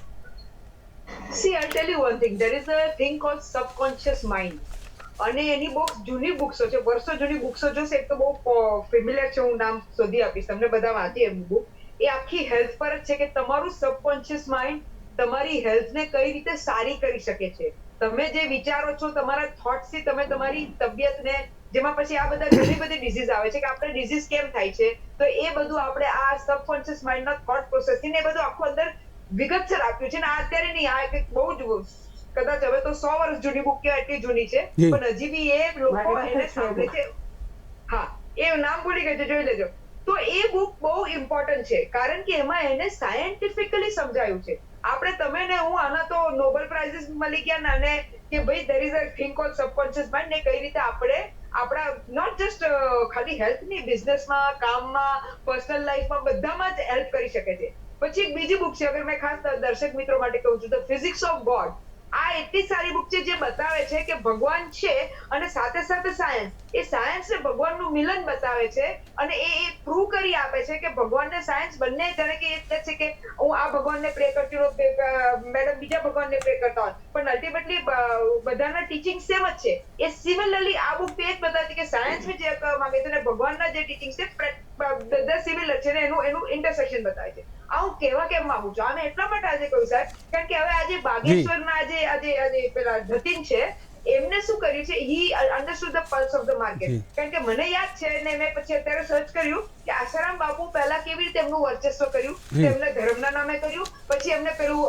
See, I'll tell you one thing. There is a thing called subconscious mind. અને એની બોક્સ જૂની બુક્સો છે, વર્ષો જૂની બુક્સો જોશે. એક તો બહુ ફેમિલિયર છે, હું નામ શોધી આપીશ તમને, બધા વાંચી એમની બુક. એ આખી હેલ્થ પર જ છે કે તમારું સબકોન્શિયસ માઇન્ડ તમારી હેલ્થને કઈ રીતે સારી કરી શકે છે. તમે જે વિચારો છો, તમારા થોટ્સથી તમે તમારી તબિયતને, જેમાં પછી આ બધા ઘણી બધી ડિઝીઝ આવે છે કે આપણે ડિઝીઝ કેમ થાય છે, તો એ બધું આપણે આ સબકોન્શિયસ માઇન્ડના થોટ પ્રોસેસથી એ બધું આખું અંદર વિગતસર આપ્યું છે. ને આ અત્યારે નહીં, આ એક બહુ જ કદાચ હવે તો 100 વર્ષ જૂની બુક કહેવાય, એટલી જૂની છે, પણ હજી બી એ લોકો એને સાંભળે છે. હા, એ નામ ભૂલી ગઈ છે, જોઈ લેજો. તો એ બુક બહુ ઇમ્પોર્ટન્ટ છે, કારણ કે એમાં એને સાયન્ટિફિકલી સમજાયું છે. આપણે તમે ને હું આના તો નોબેલ પ્રાઇઝીસ મળી ગયા ને, કે ભાઈ there is a thing called subconscious mind ને કઈ રીતે આપણે આપણા નોટ જસ્ટ ખાલી હેલ્થ ની, બિઝનેસમાં, કામમાં, પર્સનલ લાઈફમાં બધામાં જ હેલ્પ કરી શકે છે. પછી એક બીજી બુક છે, અગર મેં ખાસ દર્શક મિત્રો માટે કહું છું, ધ ફિઝિક્સ ઓફ ગોડ. આ એટલી સારી બુક છે જે બતાવે છે કે ભગવાન છે અને સાથે સાથે સાયન્સ, એ સાયન્સ ને ભગવાનનું મિલન બતાવે છે અને એ પ્રૂવ કરી આપે છે કે ભગવાન ને સાયન્સ બંને, જાણે કે એ છે કે હું આ ભગવાનને પ્રે કરતી હોઉં, મેડમ બીજા ભગવાનને પ્રે કરતા હોય, પણ અલ્ટિમેટલી બધાના ટીચિંગ સેમ જ છે. એ સિમિલરલી આ બુક એ જ બતાવે છે કે સાયન્સ જે કહેવા માંગે છે અને ભગવાનના જે ટીચિંગ છે બધા સિમિલર છે ને એનું ઇન્ટરસેક્શન બતાવે છે. આ હું કહેવા કેમ માંગુ છું, આને એટલા માટે આજે કહ્યું સાહેબ, કારણ કે હવે આજે બાગેશ્વરના આજે પેલા જતીન છે, એમને શું કર્યું છે, he understood the pulse of the market. કારણ કે મને યાદ છે ને મેં પછી અત્યારે સર્ચ કર્યું કે આસારામ બાપુ પહેલા કેવી રીતે એમનું વર્ચસ્વ કર્યું, એમને ધર્મના નામે કર્યું, પછી એમને પેલું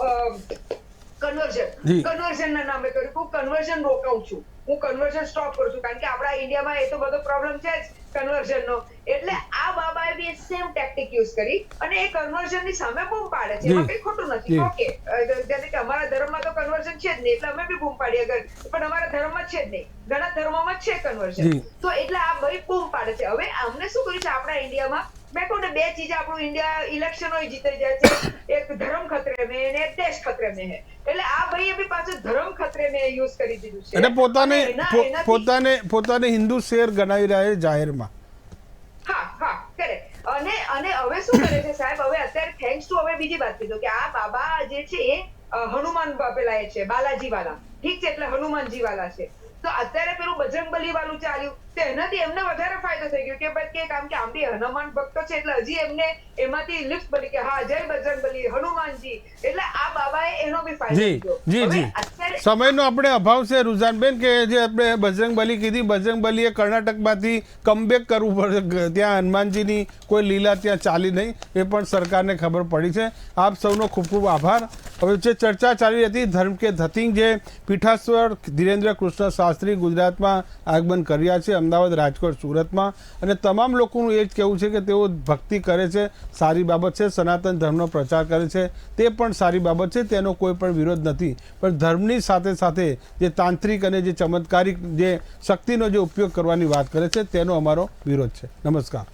કન્વર્ઝન ના નામે કર્યું. હું કન્વર્ઝન રોકાઉં છું, હું કન્વર્ઝન સ્ટોપ કરું છું, કારણ કે આપણા ઇન્ડિયામાં એ તો બધો પ્રોબ્લેમ છે જ કન્વર્ઝન નો. એટલે આ બાબાએ બી સેમ ટેક્ટિક યુઝ કરી અને એ કન્વર્ઝન ની સામે બૂમ પાડે છે. એમાં કઈ ખોટું નથી. ઓકે, જેને કે અમારા ધર્મમાં તો કન્વર્ઝન છે જ નહીં, એટલે અમે બી બૂમ પાડીએ, અગર પણ અમારા ધર્મમાં છે જ નહીં, ઘણા ધર્મોમાં છે કન્વર્ઝન. તો એટલે આ ભાઈ બૂમ પાડે છે. હવે અમને શું કર્યું છે આપણા ઇન્ડિયામાં, મેં કહું ને બે ચીજ આપણું ઇન્ડિયા ઇલેક્શનો જીતી જાય છે, એક ધર્મ ખતરે મેં અને એક દેશ ખતરે મેં હે. એટલે આ ભાઈએ બી પાછું ધર્મ ખતરે મેં યુઝ કરી દીધું છે અને પોતાને હિન્દુ શેર ગણાવી રહ્યા છે જાહેરમાં. હા કરે. અને હવે શું કરે છે સાહેબ, હવે અત્યારે થેન્ક્સ ટુ, હવે બીજી વાત કીધું કે આ બાબા જે છે એ હનુમાન પેલા એ છે બાલાજી વાળા, ઠીક છે, એટલે હનુમાનજી વાળા છે. તો અત્યારે પેલું બજરંગબલી વાળું ચાલ્યું, તો એનાથી એમને વધારે ફાયદો થઈ ગયો કે ભાઈ કામ કે આમ બી હનુમાન ભક્તો છે, એટલે હજી એમને એમાંથી લિફ્ટ બની કે હા જય બજરંગબલી હનુમાનજી, એટલે આ બાબાએ એનો બી ફાયદો થયો. સમયનો આપણે અભાવ છે રૂઝાનબેન, કે જે આપણે બજરંગબલી કીધી, બજરંગબલીએ કર્ણાટકમાંથી કમબેક કરવું પડે, ત્યાં હનુમાનજીની કોઈ લીલા ત્યાં ચાલી નહીં, એ પણ સરકારને ખબર પડી છે. આપ સૌનો ખૂબ ખૂબ આભાર. હવે જે ચર્ચા ચાલી હતી ધર્મ કે ધતિંગ, જે પીઠાશ્વર ધીરેન્દ્ર કૃષ્ણ શાસ્ત્રી ગુજરાતમાં આગમન કર્યા છે, અમદાવાદ, રાજકોટ, સુરતમાં, અને તમામ લોકોનું એ જ કહેવું છે કે તેઓ ભક્તિ કરે છે, સારી બાબત છે, સનાતન ધર્મનો પ્રચાર કરે છે, તે પણ સારી બાબત છે, તેનો કોઈ પણ વિરોધ નથી. પણ ધર્મની સાથે સાથે જે તાંત્રિક અને જે ચમત્કારિક જે શક્તિનો જે ઉપયોગ કરવાની વાત કરે છે તેનો અમારો વિરોધ છે. નમસ્કાર.